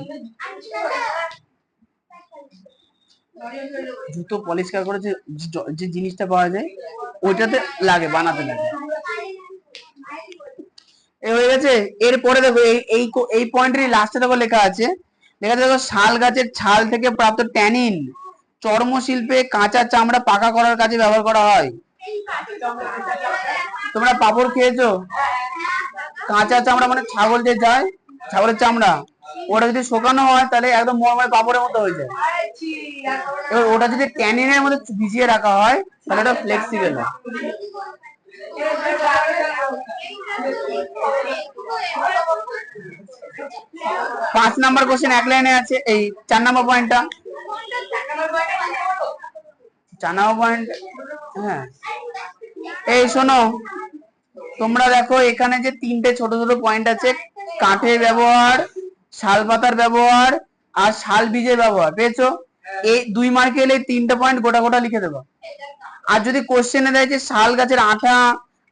জুতো পরিষ্কার করে যে জিনিসটা পাওয়া যায় ওইটাতে লাগে, বানাতে লাগে। হয়ে গেছে। এরপরে দেখো এই পয়েন্টের লাস্টে দেখো লেখা আছে, দেখো শাল গাছের ছাল থেকে প্রাপ্ত ট্যানিন চর্মশিল্পে কাঁচা চামড়া পাকা করার কাজে ব্যবহার করা হয়। তোমরা পাপড় খেয়েছো? কাঁচা চামড়া মানে ছাগল যে যায়, ছাগলের চামড়া, ওটা যদি শোকানো হয় তাহলে একদম মরমরে পাপড়ের মতো হয়ে যায়। এবার ওটা যদি ট্যানিনের মধ্যে ভিজিয়ে রাখা হয় তাহলে ওটা ফ্লেক্সিবল হয়। 5 নাম্বার কোশ্চেন এক লাইনে আছে, এই 4 নাম্বার পয়েন্টটা, 4 নাম্বার পয়েন্ট। হ্যাঁ এই শোনো, তোমরা দেখো এখানে যে 3টে ছোট ছোট পয়েন্ট আছে, কাঠের ব্যবহার, শাল পাতার ব্যবহার আর শাল বীজের ব্যবহার, পেয়েছো? এই 2 মার্কে এলে 3টে পয়েন্ট গোটা গোটা লিখে দেবো। আর যদি কোশ্চেনে দেয় যে শাল গাছের আঠা,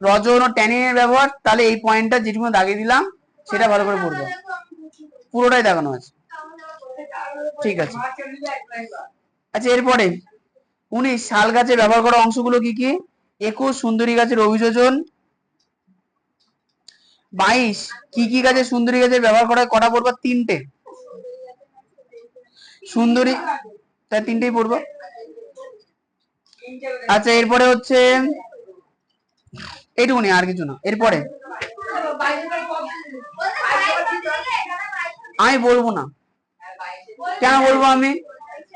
রজন ও ট্যানিনের ব্যবহার, তাহলে এই পয়েন্টটা যেটুকু দাগিয়ে দিলাম সেটা ভালো করে পড়বে, পুরোটাই দেখানো আছে। ঠিক আছে। আচ্ছা এরপরে 19, শাল গাছে ব্যবহার করা অংশগুলো কি কি? 21, সুন্দরী গাছের অভিযোজন। 22, কি কি গাছে সুন্দরী গাছের ব্যবহার করা, কটা পড়বা? 3টে। সুন্দরী, তাই 3টেই পড়বো। আচ্ছা এরপরে হচ্ছে এইটুকুনি, আর কিছু না। এরপরে আমি বলবো না, কেন বলবো? আমি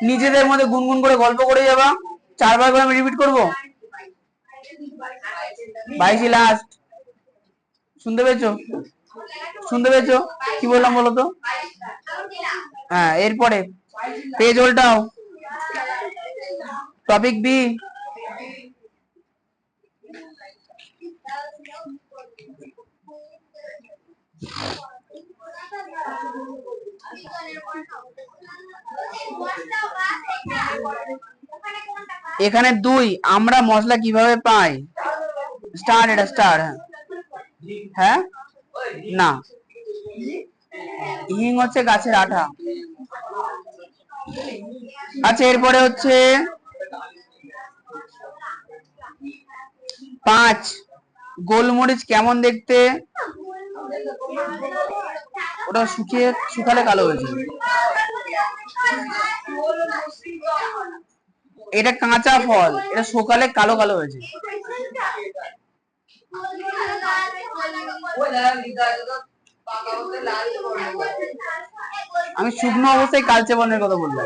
নিজেদের মধ্যে গুনগুন করে গল্প করে যাবা, 4 বার করে আমি রিপিট করবো। 22 লাস্ট, শুনতে পেয়েছো? শুনতে পেয়েছো কি বললাম বলো তো? হ্যাঁ এরপরে পেজ উল্টাও, টপিক বি। এখানে 2, আমরা মশলা কিভাবে পাই? স্টার, এটা স্টার। হ্যাঁ না, হিং হচ্ছে গাছের আঠা। আচ্ছা, এরপরে হচ্ছে 5, গোলমরিচ কেমন দেখতে? ওটা শুকালে কালো হয়েছে। এটা কাঁচা ফল, এটা শুকালে কালো কালো হয়েছে। আমি শুকনো অবস্থায় কালচে বর্ণের কথা বললাম।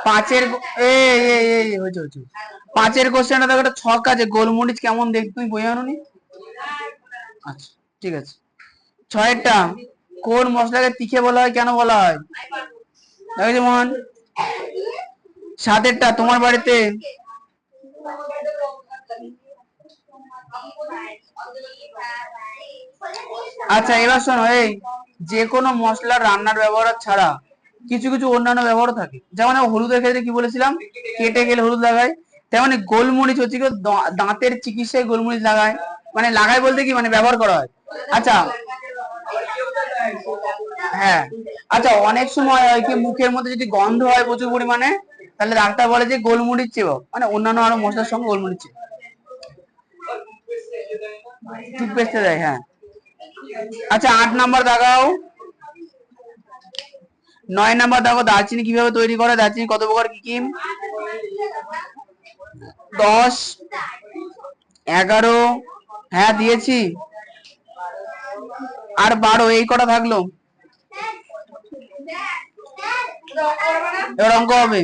5-এর হয়েছে 5-এর কোশ্চেনটা দেখো, একটা ছক আছে, গোলমরিচ কেমন দেখতে, তুমি বই আনোনি? আচ্ছা ঠিক আছে। 6-এরটা, কোন মশলাকে তিখে বলা হয়, কেন বলা হয়? দেখো যেমন 7-এরটা, তোমার বাড়িতে আচ্ছা এবার শোনো, এই যে কোনো মশলার রান্নার ব্যবহার ছাড়া কিছু কিছু অন্যান্য ব্যবহার থাকে, যেমন হলুদের ক্ষেত্রে কি বলেছিলাম, কেটে গেলে হলুদ লাগায়, তেমনি গোলমরিচ হচ্ছে কি দাঁতের চিকিৎসায় গোলমরিচ লাগায়, মানে লাগায় বলতে কি মানে ব্যবহার করা হয়। আচ্ছা হ্যাঁ, আচ্ছা অনেক সময় হয় কি মুখের মধ্যে যদি গন্ধ হয় প্রচুর পরিমাণে, তাহলে ডাক্তার বলে যে গোলমরিচ চেবো, মানে অন্যান্য আরো মশলার সঙ্গে গোলমরিচ টুথপেস্টে দেয়। হ্যাঁ আচ্ছা 8 নাম্বার দেখাও। 9 নাম্বার দেখো, দারচিনি কিভাবে তৈরি করে, দারচিনি কত প্রকার, কি কি? 10, 11, হ্যাঁ দিয়েছি, আর 12, এই কটা থাকলো। এবার অঙ্ক হবে,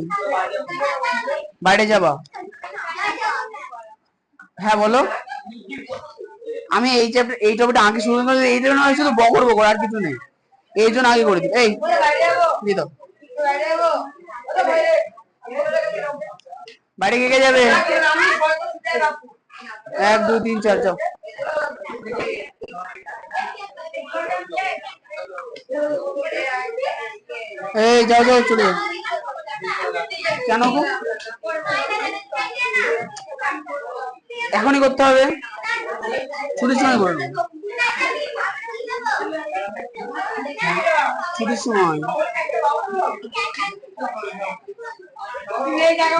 বাইরে যাবা। হ্যাঁ বলো। আমি এই টপিকটা আগে শুরু করে, এই জন্য শুধু বকর বকর, আর কিছু নেই, এই জন্য আগে করে দিই। এই দিত বাইরে কে কে যাবে? 1 2 3 4 যাও। এই যাও যাও চলে যাও। কেন গো? এখনই করতে হবে, ছুটির সময় করবে, ছুটির সময়।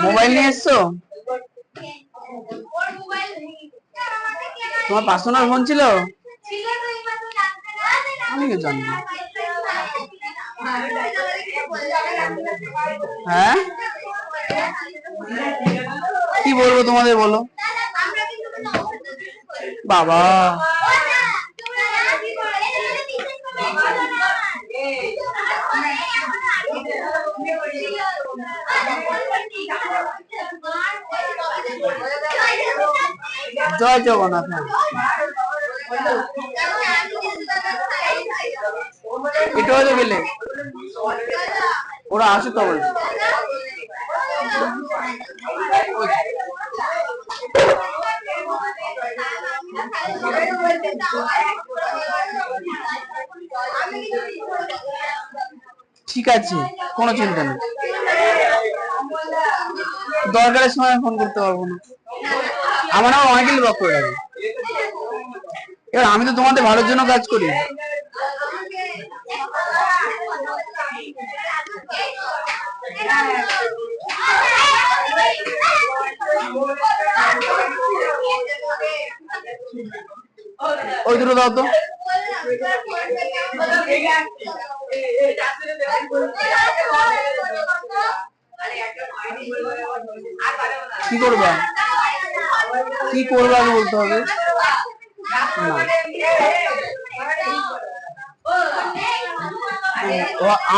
মোবাইল নিয়ে এসছো? তোমার পার্সোনাল ফোন ছিল? আমি কি জানি। হ্যাঁ কি বলবো তোমাদের, বলো বাবা। জয় জগন্নাথ। এটা হয়তো গেলে ওরা আসে তো বলছে। ঠিক আছে, কোনো চিন্তা নেই, দরকারের সময় ফোন করতে পারবো না, আমার আবার অনেকেই ব্লক করে রাখে। এবার আমি তো তোমাদের ভালোর জন্য কাজ করি। ওই দুটো দাও তো। কি করবা, কি করবা আগে বলতে হবে।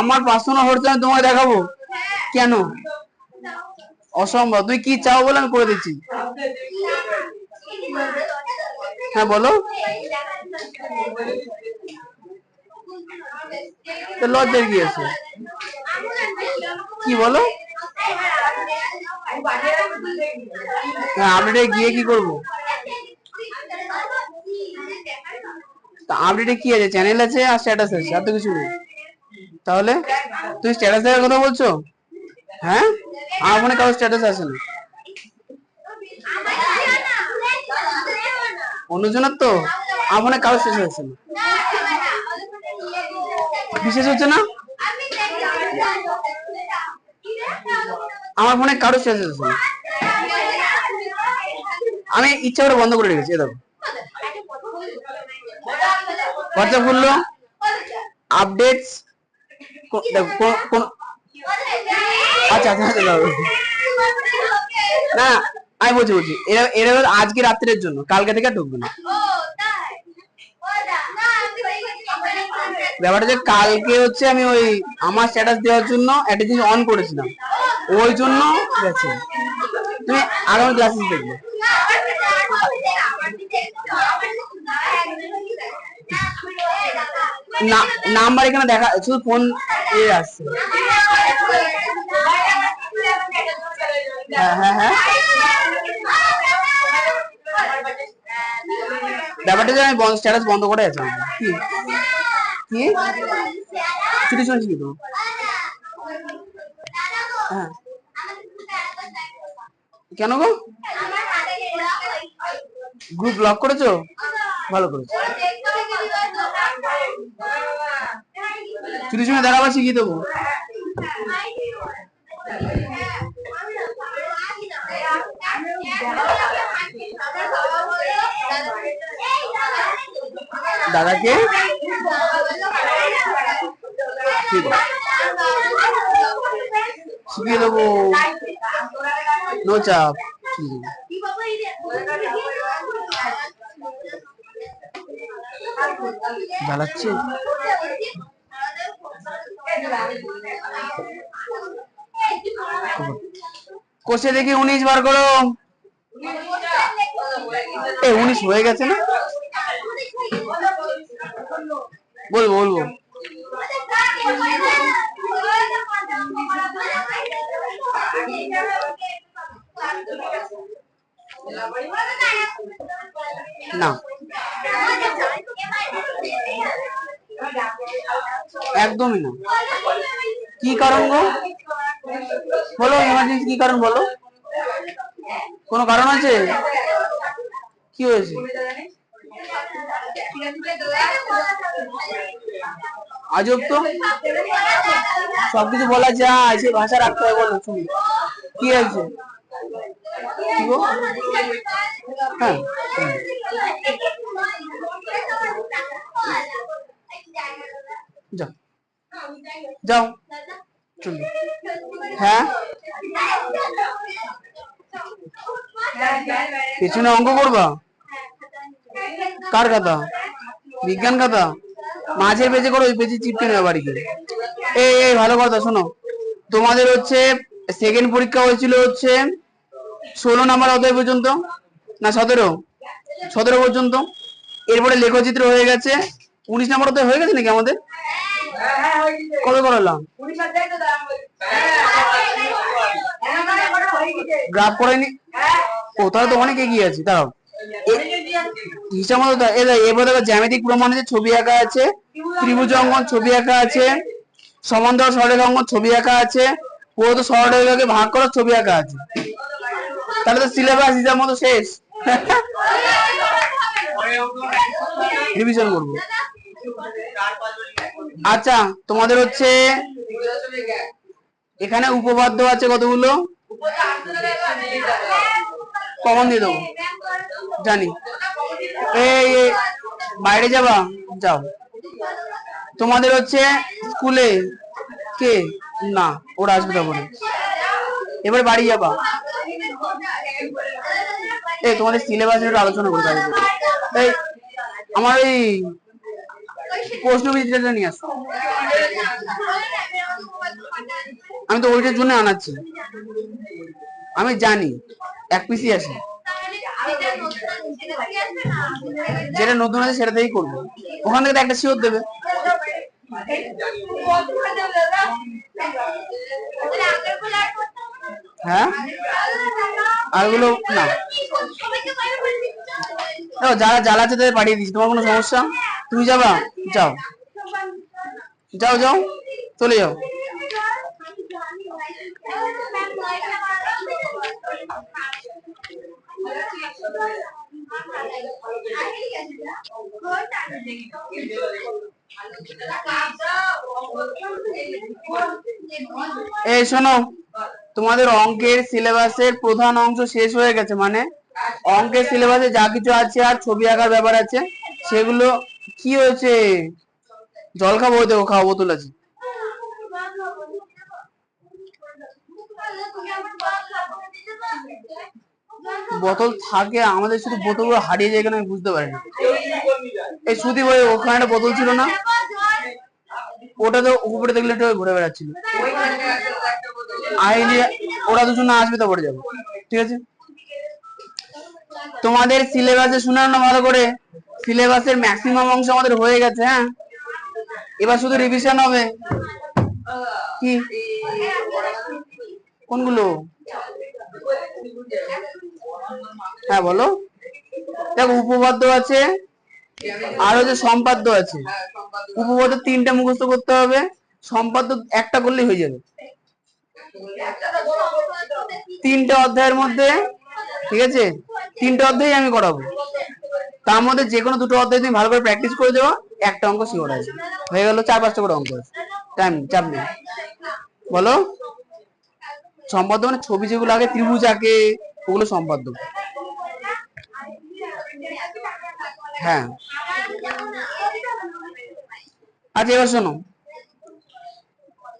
আমার পার্সোনাল হোয়াটসঅ্যাপ আমি তোমায় দেখাবো কেন? অসম্ভব, তুমি কি চাও বলে আমি করে দিচ্ছি। হ্যাঁ বলো, লজ্জার কি আছে, কি বলো? হ্যাঁ আপডেটে গিয়ে কি করবো? আপডেটে কি আছে, চ্যানেল আছে আর স্ট্যাটাস আছে, আর তো কিছু নেই। তাহলে তুমি স্ট্যাটাস দেখার কথা বলছো? হ্যাঁ আমার মনে কারো স্ট্যাটাস আছে না, অন্যজনের তো আমার মনে কারো স্ট্যাটাস আছে না, বিশেষ হচ্ছে না। আমার ফোনে কারো শেষ আছে, আমি ইচ্ছা করে বন্ধ করে রেখেছি। দেখো হোয়াটসঅ্যাপ খুললো, আপডেটস, আচ্ছা আচ্ছা আচ্ছা না আমি বলছি এরা আজকে রাত্রের জন্য, কালকে থেকে ঢুকবে না। ব্যাপারটা যে কালকে হচ্ছে আমি ওই আমার স্ট্যাটাস দেওয়ার জন্য একটা জিনিস অন করেছিলাম, ওই জন্য গেছে। তুমি আগামী ক্লাসে দেখবে। নাম্বার এখানে দেখা, শুধু ফোন আসছে। হ্যাঁ হ্যাঁ হ্যাঁ, ব্যাপারটা যে আমি স্ট্যাটাস বন্ধ করে আছি। কি কি ছুটি শুনছি তো। হ্যাঁ কেন গো, গ্রুপ লক করেছো? ভালো করেছো। ছুটির সময় দাঁড়াবার শিখিয়ে দেবো। দাদাকে শিখিয়ে দেবো, নো চাপ। জ্বালাচ্ছে কোষে দেখি 19 বার করো। 19 হয়ে গেছে না? বলবো বলবো না, একদমই না। কি কারণ গো, বলো এমার্জেন্সি কি কারণ বলো, কোনো কারণ আছে? কি হয়েছে? আজব তো, সবকিছু বলা যায়, সে ভাষা রাখতে হয়। বলো শুনি কি আছে? কি গো? হ্যাঁ যাও যাও চলো। হ্যাঁ পেছনে অঙ্ক করবা? কার খাতা? বিজ্ঞান খাতা? মাঝের পেজে করো, ওই পেজে চিপকে নেবে বাড়িতে। এই ভালো কথা শোনো, তোমাদের হচ্ছে সেকেন্ড পরীক্ষা হয়েছিল হচ্ছে 16 নাম্বার অধ্যায় পর্যন্ত, না 17 পর্যন্ত। এরপরে লেখচিত্র হয়ে গেছে, 19 নাম্বার অধ্যায় হয়ে গেছে নাকি আমাদের? কবে করালাম? গ্রাফ করাইনি? ও তাহলে তো অনেক এগিয়ে আছে। তাও হিসাব মতো এবার দেখো জ্যামিতিক প্রমাণে ছবি আঁকা আছে, ত্রিভুজ অঙ্কন ছবি আঁকা আছে, সমান্তরাল সরলরেখা অঙ্কন ছবি আঁকা আছে, প্রদত্ত সরলরেখাকে ভাগ করার ছবি আঁকা আছে। তাহলে তো সিলেবাস হিসাব মতো শেষ। রিভিশন করবো। আচ্ছা তোমাদের হচ্ছে এখানে উপপাদ্য আছে কতগুলো, কমন দিয়ে দেবো জানি। এই বাইরে যাবা, যাও। তোমাদের হচ্ছে স্কুলে কে, না ওরা আসবে তারপরে। এবার বাড়ি যাবা, তোমাদের সিলেবাস নিয়ে আলোচনা করতে হবে। এই আমার এই প্রশ্নবিচিত্রটা নিয়ে আসো, আমি তো ওইটার জন্য আনাচ্ছি। আমি জানি এক পিসি আছে, যেটা নতুন আছে সেটা দিয়েই করবো। ওখান থেকে একটা শিওর দেবে। হ্যাঁ আরগুলো না, যারা জ্বালাচ্ছে তাদের পাঠিয়ে দিচ্ছি, তোমার কোনো সমস্যা? তুমি যাবা, যাও যাও যাও চলে যাও। এই শোনো, তোমাদের অঙ্কের সিলেবাসের প্রধান অংশ শেষ হয়ে গেছে, মানে অঙ্কের সিলেবাসে যা কিছু আছে আর ছবি আঁকার ব্যাপার আছে সেগুলো। কি হয়েছে? জল খাবো? দেখো খাওয়া বোতল আছে। বোতল থাকে আমাদের, শুধু বোতলগুলো হারিয়ে যায় কেন আমি বুঝতে পারি না। এই সুদীপ ভাই ওখানে একটা বোতল ছিল না, ওটা তো উপরে দেখলে ঘুরে বেড়াচ্ছিল। আইডিয়া, ওরা দুজন আসবে তারপরে যাবো, ঠিক আছে? তোমাদের সিলেবাসে শুনে না ভালো করে, সিলেবাসের ম্যাক্সিমাম অংশ আমাদের হয়ে গেছে। হ্যাঁ, এবার শুধু রিভিশন হবে। কি কোনগুলো? হ্যাঁ বলো। দেখো উপপাদ্য আছে, আর হচ্ছে সম্পাদ্য আছে। উপপাদ্য 3টা মুখস্থ করতে হবে, সম্পাদ্য একটা করলেই হয়ে যাবে। 3টা অধ্যায়ের মধ্যে, ঠিক আছে, 3টা অধ্যায় আমি করাবো, তার মধ্যে যে কোনো 2টো অধ্যায় তুমি ভালো করে প্র্যাকটিস করে দেওয়া, একটা অঙ্ক শিওর আছে, হয়ে গেল। 4-5টা করে অঙ্ক আছে, টাইম চাপ নেই। বলো। সম্পাদ্য মানে ছবি যেগুলো আগে ত্রিভুজ আঁকে, ওগুলো সম্পাদ্য। হ্যাঁ, আচ্ছা এবার শোনো,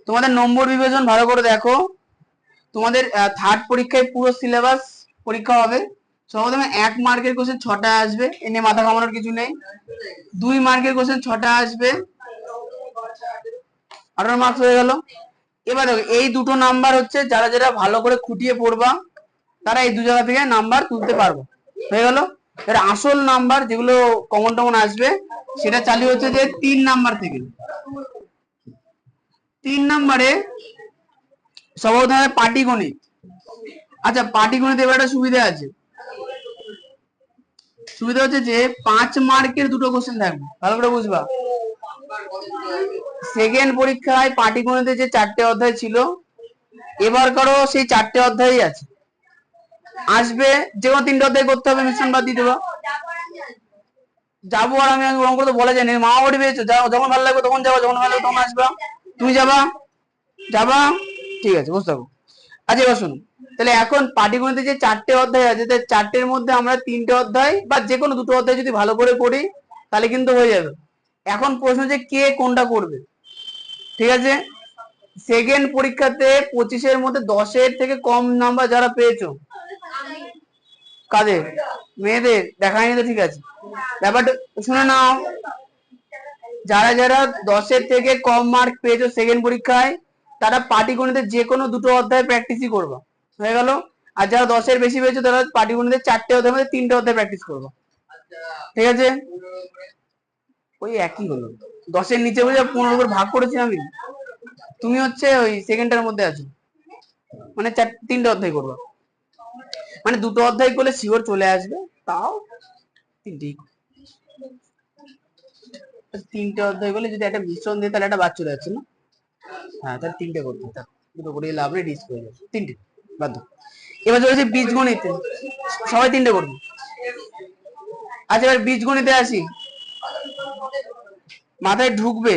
তোমাদের নম্বর বিভাজন ভালো করে দেখো। তোমাদের থার্ড পরীক্ষায় পুরো সিলেবাস পরীক্ষা হবে। সর্বপ্রথমে 1 মার্কের কোশ্চেন 6টা আসবে, এনে মাথা ঘামানোর কিছু নেই। 2 মার্কের কোশ্চেন 6টা আসবে, 18 মার্কস হয়ে গেল। এবার দেখো এই দুটো নাম্বার হচ্ছে যারা যারা ভালো করে খুঁটিয়ে পড়বা, তারা এই 2 জায়গা থেকে নাম্বার তুলতে পারবে, হয়ে গেল। এর আসল নাম্বার যেগুলো কমন টমন আসবে, সেটা চালু হচ্ছে যে 3 নাম্বার থেকে। 3 নাম্বারে সর্বপ্রথমে পাটিগণিত। আচ্ছা পাটিগণিত এবার একটা সুবিধা আছে, সুবিধা হচ্ছে যে 5 মার্কের 2টো কোশ্চেন থাকবে, ভালো করে বুঝবা। সেকেন্ড পরীক্ষায় পাটিগণিতে যে 4টে অধ্যায় ছিল, এবারকারও সেই 4টে অধ্যায়ই আছে, আসবে। যে কোনো 3টে অধ্যায় করতে হবে, মিশ্রণ বাদ দিয়ে দেবো। যাবো, আর আমি ওরকম করে তো বলা যায়নি, মামা বাড়ি পেয়েছো, যাও, যখন ভালো লাগবে তখন যাবো, যখন ভালো লাগবে তখন আসবা। তুমি যাবা? যাবা, ঠিক আছে, বুঝতে পারবো। আচ্ছা এবার শুনো, তাহলে এখন পাটিগণিতে যে 4টে অধ্যায় আছে, 4টের মধ্যে আমরা 3টে অধ্যায় বা যে কোনো 2টো অধ্যায় যদি ভালো করে পড়ি, তাহলে কিন্তু হয়ে যাবে। এখন প্রশ্ন যে কে কোনটা করবে, ঠিক আছে? সেকেন্ড পরীক্ষাতে 25-এর মধ্যে 10-এর থেকে কম নাম্বার যারা পেয়েছো, কাদের? মেয়েদের দেখায়নি তো, ঠিক আছে। ব্যাপারটা শুনে নাও, যারা যারা 10-এর থেকে কম মার্ক পেয়েছো সেকেন্ড পরীক্ষায়, তারা পাটিগণিতের যে কোনো 2টো অধ্যায় প্র্যাকটিসই করবা, হয়ে গেল। আর যারা 10-এর বেশি পেয়েছো, তারা পাটিগণিতের 4টে অধ্যায়ের মধ্যে 3টে অধ্যায় প্র্যাকটিস করবা, ঠিক আছে? ওই একই হলো, 10-এর নিচে বুঝে 15 করে ভাগ করেছি আমি, তুমি হচ্ছে ওই সেকেন্ডটার মধ্যে আছো, মানে 3টে অধ্যায় করবা, মানে 2টো অধ্যায় করলে শিওর চলে আসবে, তাও 3টে অধ্যায় করলে যদি একটা মিশ্রণ দিয়ে তাহলে একটা বাদ চলে যাচ্ছে না। হ্যাঁ, তাহলে 3টে করতে হবে, 2টো করে লাভ নেই, রিস্ক হয়ে যাবে, 3টে বাদ দাও। এবার চলেছে বীজগণিতে, সবাই 3টে করবে। আচ্ছা এবার বীজগণিতে আসি, মাথায় ঢুকবে।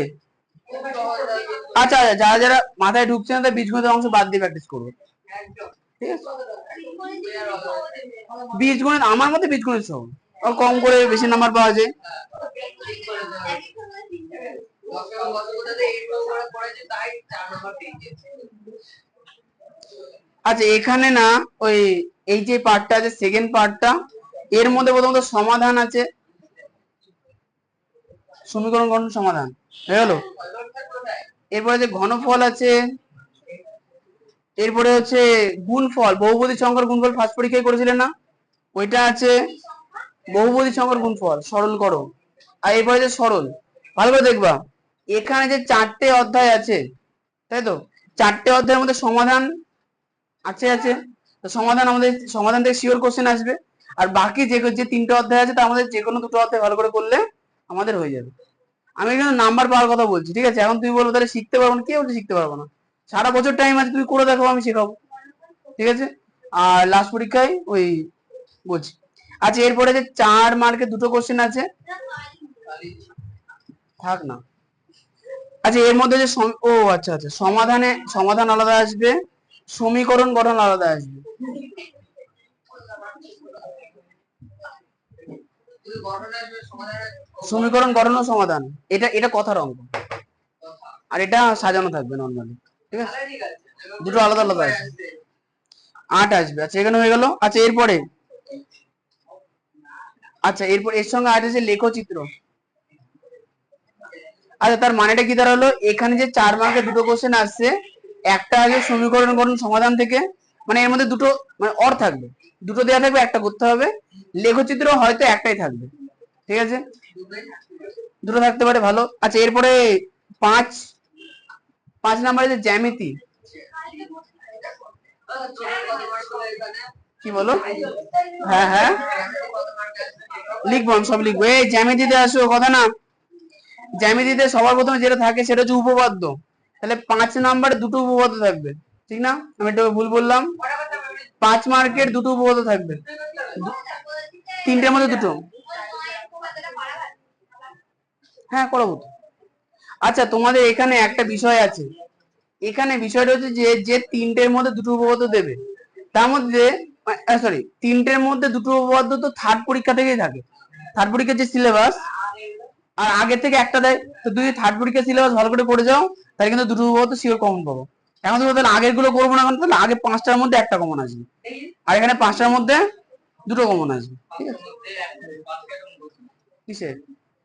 আচ্ছা যারা যারা মাথায় ঢুকছে না, তারা বীজগণিতের অংশ বাদ দিয়ে প্র্যাকটিস করবে, ঠিক আছে? বীজগণিত আমার মতে বীজগণিত সহজ, কম করে বেশি নাম্বার পাওয়া যায়। আচ্ছা এখানে না, ওই এই যে পার্টটা আছে সেকেন্ড পার্টটা, এর মধ্যে প্রথমত সমাধান আছে, সমীকরণ গঠন সমাধান, হয়ে গেল। এরপরে যে ঘনফল আছে, এরপরে হচ্ছে গুণফল, বহুপদী সংখ্যার গুণফল ফার্স্ট পরীক্ষায় করেছিলেন না, ওইটা আছে। বহুপদী সংখ্যার গুণফল সরলকরণ, আর এরপরে যে সরল, ভালো করে দেখবা। এখানে যে 4টে অধ্যায় আছে, তাই তো, 4টে অধ্যায়ের মধ্যে সমাধান আছে আছে, তো সমাধান আমাদের, সমাধান থেকে শিওর কোশ্চেন আসবে। আর বাকি যে যে 3টে অধ্যায় আছে, তার মধ্যে যে কোনো 2টো অধ্যায় ভালো করে করলে আমাদের হয়ে যাবে। আমি কিন্তু নাম্বার পাওয়ার কথা বলছি, ঠিক আছে? এখন তুমি বলবো তাহলে শিখতে পারবো না, কে বলছে শিখতে পারবো না? সারা বছর টাইম আছে, তুমি করে দেখো, আমি শেখাবো, ঠিক আছে? আর লাস্ট পরীক্ষায় ওই বলছি। আচ্ছা এরপরে যে 4 মার্কের 2টো কোশ্চেন আছে, থাক না, আচ্ছা এর মধ্যে যে ও আচ্ছা আচ্ছা, সমাধান আলাদা আসবে, সমীকরণ গঠন আলাদা আসবে। সমীকরণ গঠন ও সমাধান, এটা এটা কথার অঙ্ক, আর এটা সাজানো থাকবে নর্মালি, ঠিক আছে, দুটো আলাদা আলাদা আসবে। 8 আসবে। আচ্ছা এখানে হয়ে গেল। আচ্ছা এরপরে, আচ্ছা এরপর এর সঙ্গে আছে যে লেখচিত্র। আচ্ছা তার মানেটা কি দাঁড়ালো, এখানে যে 4 মার্কের দুটো কোশ্চেন আসছে, একটা আগে সমীকরণ গঠন সমাধান থেকে, মানে এর মধ্যে দুটো মানে অর থাকবে, দুটো দেওয়া থাকবে, একটা করতে হবে। লেখচিত্র হয়তো একটাই থাকবে, ঠিক আছে, দুটো থাকতে পারে, ভালো। আচ্ছা এরপরে 5 5 নম্বরে যে জ্যামিতি, কি বলো? হ্যাঁ হ্যাঁ লিখবো, আমি সব লিখবো। এই জ্যামিতিতে আসো, কথা না, জ্যামিতিতে সবার প্রথমে যেটা থাকে সেটা হচ্ছে উপপাদ্য। তাহলে 5 নাম্বার দুটো উপপাদ্য থাকবে, ঠিক না? আমি এটা ভুল বললাম, 5 মার্কের দুটো উপপাদ্য থাকবে, তিনটের মধ্যে দুটো। হ্যাঁ করাবো তো। আচ্ছা তোমাদের এখানে একটা বিষয় আছে, এখানে বিষয়টা হচ্ছে যে যে তিনটের মধ্যে দুটো উপপাদ্য দেবে, তার মধ্যে সরি, তিনটের মধ্যে দুটো উপপাদ্য তো থার্ড পরীক্ষা থেকেই থাকে, থার্ড পরীক্ষার যে সিলেবাস, আর আগে থেকে একটা দেয়। তো তুই থার্ড পরীক্ষার সিলেবাস ভালো করে পড়ে যাও, তাহলে কিন্তু দুটো উপপাদ্য শিওর কমন পাবো। এখন তুমি তাহলে আগের গুলো করবো না, তাহলে আগে 5টার মধ্যে একটা কমন আসবে, আর এখানে 5টার মধ্যে দুটো কমন আসবে, ঠিক আছে। কিসের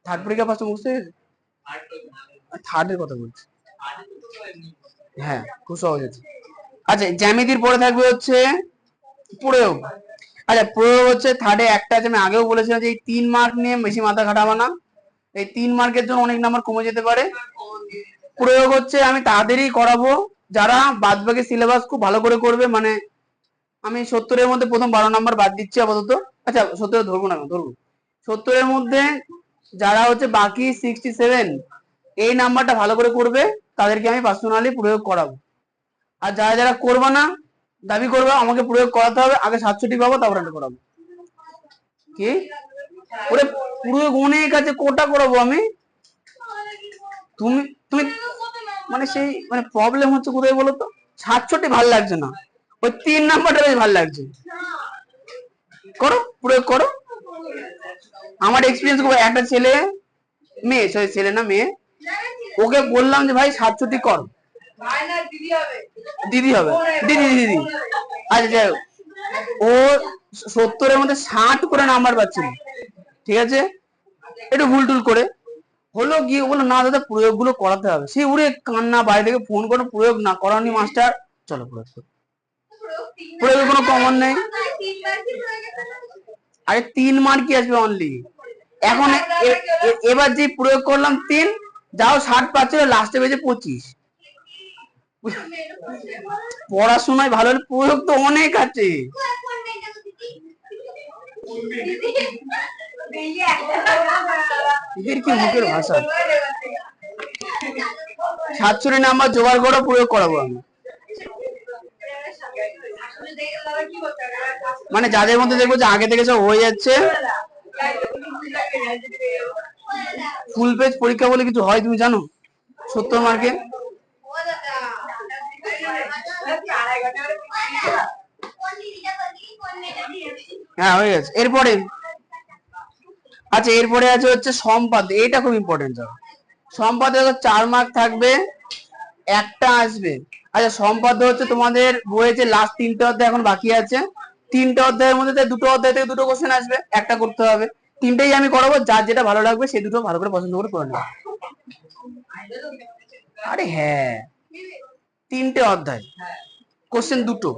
থার্ড পরীক্ষা 5টা বুঝতে গেছে, থার্ডের কথা বলছি, হ্যাঁ খুব সহজ আছে। আচ্ছা জ্যামিতির পরে থাকবে হচ্ছে প্রয়োগ। আচ্ছা প্রয়োগ হচ্ছে থার্ডে একটা আছে, আমি আগেও বলেছিলাম যে এই 3 মার্ক নিয়ে বেশি মাথা খাটাবো না, এই 3 মার্কের জন্য অনেক নাম্বার কমে যেতে পারে। প্রয়োগ হচ্ছে আমি তাদেরই করাবো যারা বাদ বাকি সিলেবাস খুব ভালো করে করবে, মানে আমি 70-এর মধ্যে প্রথম 12 নাম্বার বাদ দিচ্ছি আপাতত। আচ্ছা 70 ধরবো না, ধরবো 70-এর মধ্যে যারা হচ্ছে বাকি 67 এই নাম্বারটা ভালো করে করবে, তাদেরকে আমি পার্সোনালি প্রয়োগ করাবো। আর যারা যারা করবে না, দাবি করবে আমাকে প্রয়োগ করাতে হবে, আগে 67 পাবো তারপর আমি করাবো। কি ওরে প্রয়োগ অনেক আছে, কোটা করাবো আমি? তুমি তুমি মানে সেই মানে প্রবলেম হচ্ছে কোথায় বলো তো, 67 ভালো লাগছে না, ওই 3 নাম্বারটা বেশ ভালো লাগছে। করো, প্রয়োগ করো। আমার এক্সপিরিয়েন্স করবো, একটা ছেলে, মেয়ে, সরি ছেলে না মেয়ে, ওকে বললাম যে ভাই 67 কর, দিদি হবে, দিদি দিদি। আচ্ছা যাই হোক, ও 70-এর মধ্যে 60 করে নাম্বার পাচ্ছিল, ঠিক আছে, একটু ভুল টুল করে হলো, গিয়ে বললো না দাদা প্রয়োগ গুলো করাতে হবে, সে উড়ে কান্না, বাড়ি থেকে ফোন করে প্রয়োগ না করানি মাস্টার, চলো প্রয়োগ করো। প্রয়োগের কোনো কমন নেই, আরে 3 মার্কই আসবে অনলি। এখন এবার যে প্রয়োগ করলাম 3, যাও 60 পাচ্ছিল, লাস্টে বেজে 25। পড়াশোনায় ভালো হলে প্রয়োগ তো অনেক আছে। এদের কি মুখের ভাষা, 67 নাম্বার জোগাড় করো, প্রয়োগ করাবো আমি। মানে যাদের মধ্যে দেখবো যে আগে থেকে সব হয়ে যাচ্ছে, ফুল পেজ পরীক্ষা বলে কিছু হয় তুমি জানো, 70 মার্কে। হ্যাঁ হয়ে গেছে। এরপরে আচ্ছা এরপরে আছে হচ্ছে সম্পাদ্য, এটা খুব ইম্পর্টেন্ট। সম্পাদ্য 4 মার্ক থাকবে, একটা আসবে। আচ্ছা সম্পাদ্য হচ্ছে তোমাদের বইয়ে যে লাস্ট 3টে অধ্যায় এখন বাকি আছে, 3টে অধ্যায়ের মধ্যে দুটো অধ্যায় থেকে দুটো কোশ্চেন আসবে, একটা করতে হবে। 3টেই আমি করাবো, যার যেটা ভালো লাগবে সেই দুটো ভালো করে পছন্দ করে করে নেবে। আরে হ্যাঁ 3টে অধ্যায়, কোশ্চেন দুটো,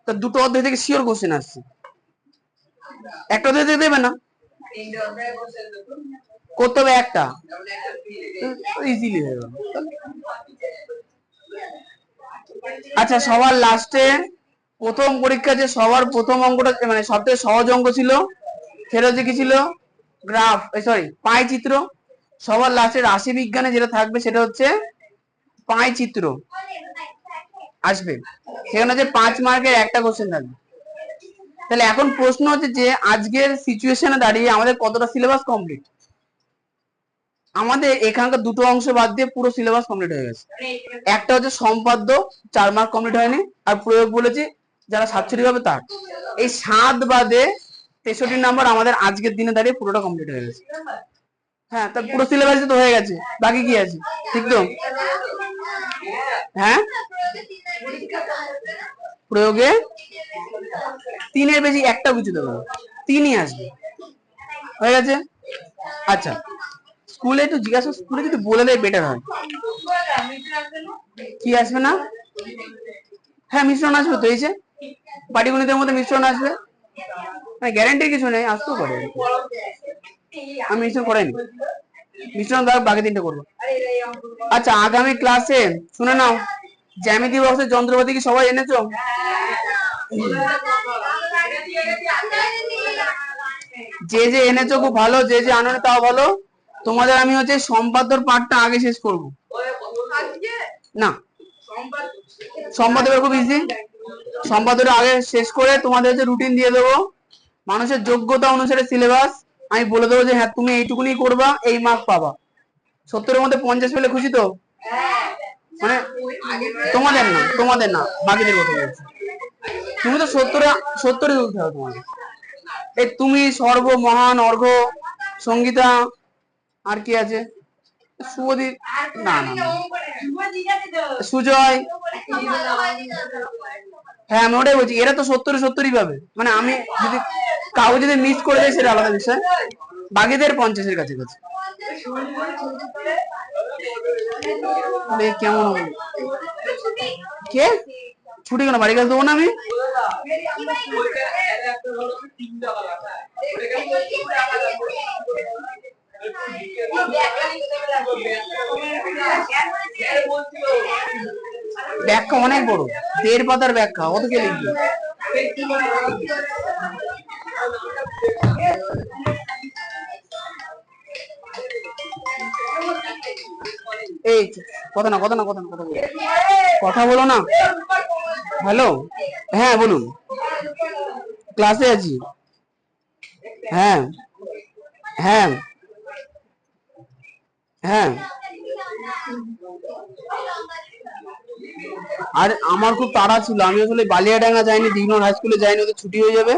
তা দুটো অধ্যায় থেকে শিওর কোশ্চেন আসছে, একটা অধ্যায় থেকে দেবে না, করতে হবে একটা, ইজিলি হয়ে গেল। আচ্ছা সবার লাস্টে প্রথম পরীক্ষা যে সবার প্রথম অঙ্কটা মানে সবথেকে সহজ অঙ্ক ছিল, সেটা হচ্ছে কি ছিল, গ্রাফ, সরি পাই চিত্র। সবার লাস্টে রাশি বিজ্ঞানে যেটা থাকবে সেটা হচ্ছে পাই চিত্র আসবে, সেখানে হচ্ছে 5 মার্কের একটা কোশ্চেন থাকবে। তাহলে এখন প্রশ্ন হচ্ছে যে আজকের সিচুয়েশনে দাঁড়িয়ে আমাদের কতটা সিলেবাস কমপ্লিট, আমাদের এখানকার দুটো অংশ বাদ দিয়ে পুরো সিলেবাস কমপ্লিট হয়ে গেছে। একটা হচ্ছে সম্পাদ্য 4 মার্ক কমপ্লিট হয়নি, আর প্রয়োগ বলেছি যারা সাতচল্লিশ হবে তার। এই 7 বাদে 63 নাম্বার আমাদের আজকের দিনে দাঁড়িয়ে পুরোটা কমপ্লিট হয়ে গেছে। হ্যাঁ, তা পুরো সিলেবাস তো হয়ে গেছে, বাকি কি আছে? ঠিক তো? হ্যাঁ, প্রয়োগে 3-এর বেশি একটা কিছু দেবো, 3ই আসবে, হয়ে গেছে। আচ্ছা, স্কুলে একটু জিজ্ঞাসা, স্কুলে যদি বলে দেয় বেটার হয়। কি আসবে না? হ্যাঁ, মিশ্রণ আসবে তো, এই যে পাটিগণিতের মধ্যে মিশ্রণ আসবে, মানে গ্যারান্টির কিছু নেই, আসতেও পারে। আমি মিশ্রণ করাইনি, মিশ্রণ বাকি 3টে করবো। আচ্ছা, আগামী ক্লাসে শুনে নাও, জ্যামিতি বক্সের যন্ত্রপাতি কি সবাই এনেছো? যে যে এনেছো খুব ভালো, যে যে আনোনি তাও ভালো। তোমাদের আমি হচ্ছে সম্পাদ্যর পার্টটা আগে শেষ করব। না, সম্পাদ্য খুব ইজি, সম্পাদ্যটা আগে শেষ করে তোমাদের হচ্ছে রুটিন দিয়ে দেবো, মানুষের যোগ্যতা অনুসারে সিলেবাস আমি বলে দেবো যে হ্যাঁ তুমি এইটুকুনি করবা, এই মার্ক পাবা। 70-এর মধ্যে 50 পেলে খুশি তো? মানে তোমাদের না বাকিদের কথা বলছি। তুমি তো 70-এ তুলতে হবে তোমাকে। এই তুমি, সর্ব, মহান, অর্ঘ, সঙ্গীতা, আর কি আছে, শুভদীপ, না না সুজয়, হ্যাঁ আমি ওটাই বলছি, এরা তো 70-70ই পাবে। মানে আমি যদি কাউ যদি মিস করে দেয় সেটা আলাদা বিষয়, বাকিদের 50-এর কাছাকাছি। কেমন হবে? কে ছুটি কেন, বাড়ি কাজ দেবো না আমি? ব্যাখ্যা অনেক বড়, 1.5 পাতার ব্যাখ্যা, অত কে লিখবে? এই কথা না, কথা না, কথা না, কথা বলো, কথা বলো না। হ্যালো, হ্যাঁ বলুন। ক্লাসে আছি। হ্যাঁ হ্যাঁ হ্যাঁ। আর আমার খুব তাড়া ছিল, আমি আসলে বালিয়াডাঙ্গা যাইনি, দিঘনর হাই স্কুলে যাইনি, ওদের ছুটি হয়ে যাবে,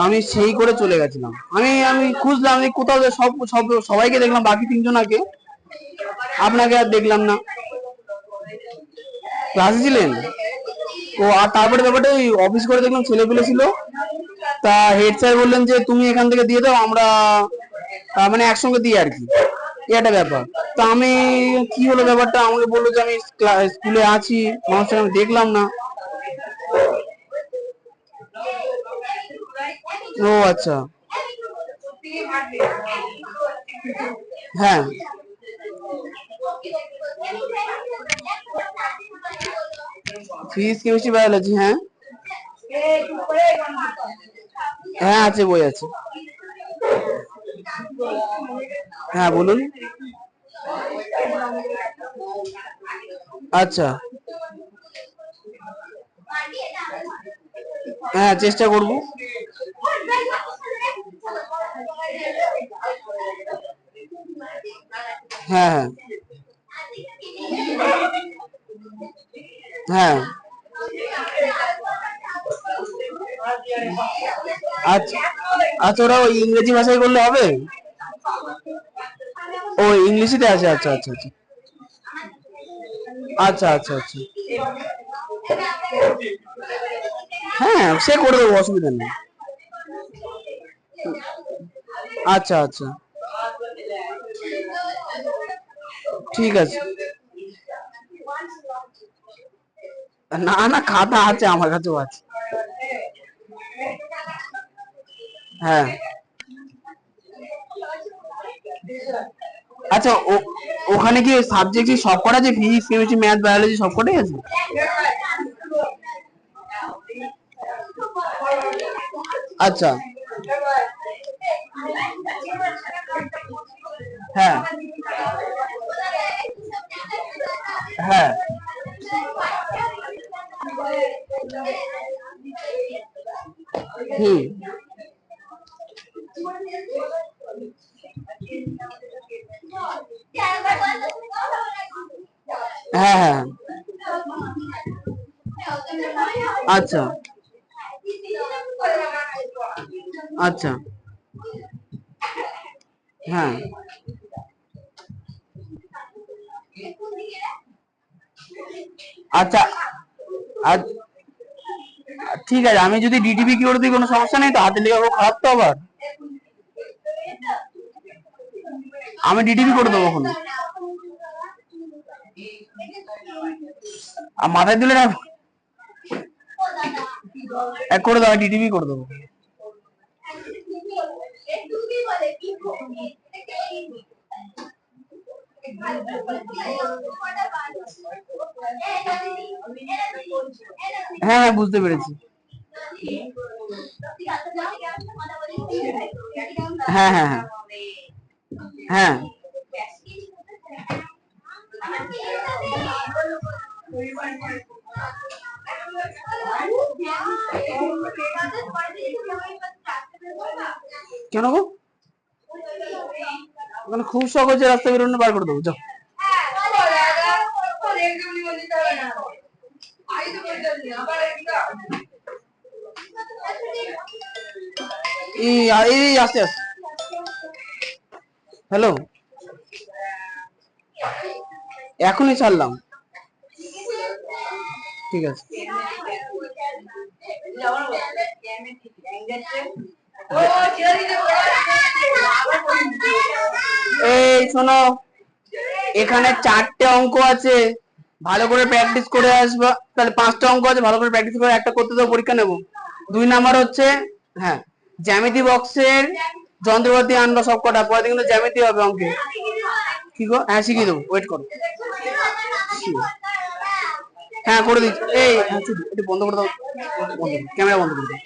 আমি সেই করে চলে গেছিলাম। আমি আমি খুঁজলাম, আমি কোথাও সব সব সবাইকে দেখলাম, বাকি 3জনাকে, আপনাকে আর দেখলাম না। ক্লাসে ছিলেন? ও, আর তারপরে ব্যাপারটা ওই অফিস করে দেখলাম ছেলেপিলে ছিল, তা হেড স্যার বললেন যে তুমি এখান থেকে দিয়ে দাও, আমরা মানে একসঙ্গে দিই আর কি, একটা ব্যাপার। তা আমি, কি হলো ব্যাপারটা, আমাকে বললো যে আমি স্কুলে আছি, মানুষটাকে আমি দেখলাম না। ও আচ্ছা, হ্যাঁ ফিজিক্স, কেমিস্ট্রি, বায়োলজি, হ্যাঁ হ্যাঁ আছে, বই আছে। হ্যাঁ বলুন। আচ্ছা, হ্যাঁ চেষ্টা করব। হ্যাঁ হ্যাঁ হ্যাঁ। আচ্ছা আচ্ছা, ওরা ওই ইংরেজি ভাষায় করলে হবে? ও ইংলিশে আছে, আচ্ছা আচ্ছা আচ্ছা আচ্ছা আচ্ছা আচ্ছা। হ্যাঁ সে করে দেবো, অসুবিধা নেই। আচ্ছা আচ্ছা, ঠিক আছে। না না, খাতা আছে, আমার কাছেও আছে। হ্যাঁ, আচ্ছা ওখানে কি সাবজেক্ট সব কটা আছে, ফিজিক্স, কেমিস্ট্রি, ম্যাথ, বায়োলজি সব কটাই আছে? আচ্ছা, হ্যাঁ হ্যাঁ হুম হ্যাঁ হ্যাঁ আচ্ছা আচ্ছা হ্যাঁ আচ্ছা ঠিক আছে, আমি যদি ডিটিপি কি করে দিই কোনো সমস্যা নেই তো? হাতের লেখা খুব খারাপ তো আবার, আমি ডিটিপি করে দেবো এখন। আর মাথায় দিলে না, এক করে দেবো, ডিটিপি করে দেবো। হ্যাঁ হ্যাঁ বুঝতে পেরেছি। হ্যাঁ হ্যাঁ হ্যাঁ হ্যাঁ কেন গো? ওখানে খুব শখ হচ্ছে রাস্তা বেরোনো, বার করে দেবো যাও। এই আস্তে আস্তে, হ্যালো, এখনই ছাড়লাম, ঠিক আছে। এই শোনো, এখানে 4টে অঙ্ক আছে, ভালো করে প্র্যাকটিস করে আসবা। তাহলে 5টা অঙ্ক আছে, ভালো করে প্র্যাকটিস করে একটা করতে দাও, পরীক্ষা নেব। 2 নাম্বার হচ্ছে হ্যাঁ জ্যামিতি বক্সের যন্ত্রপাতি আনবা সব কটা, পরে কিন্তু জ্যামিতি হবে অঙ্কে। কি গো? হ্যাঁ শিখিয়ে দেবো, ওয়েট করো। হ্যাঁ করে দিচ্ছি। এই একটু বন্ধ করে দাও, ক্যামেরা বন্ধ করে দাও।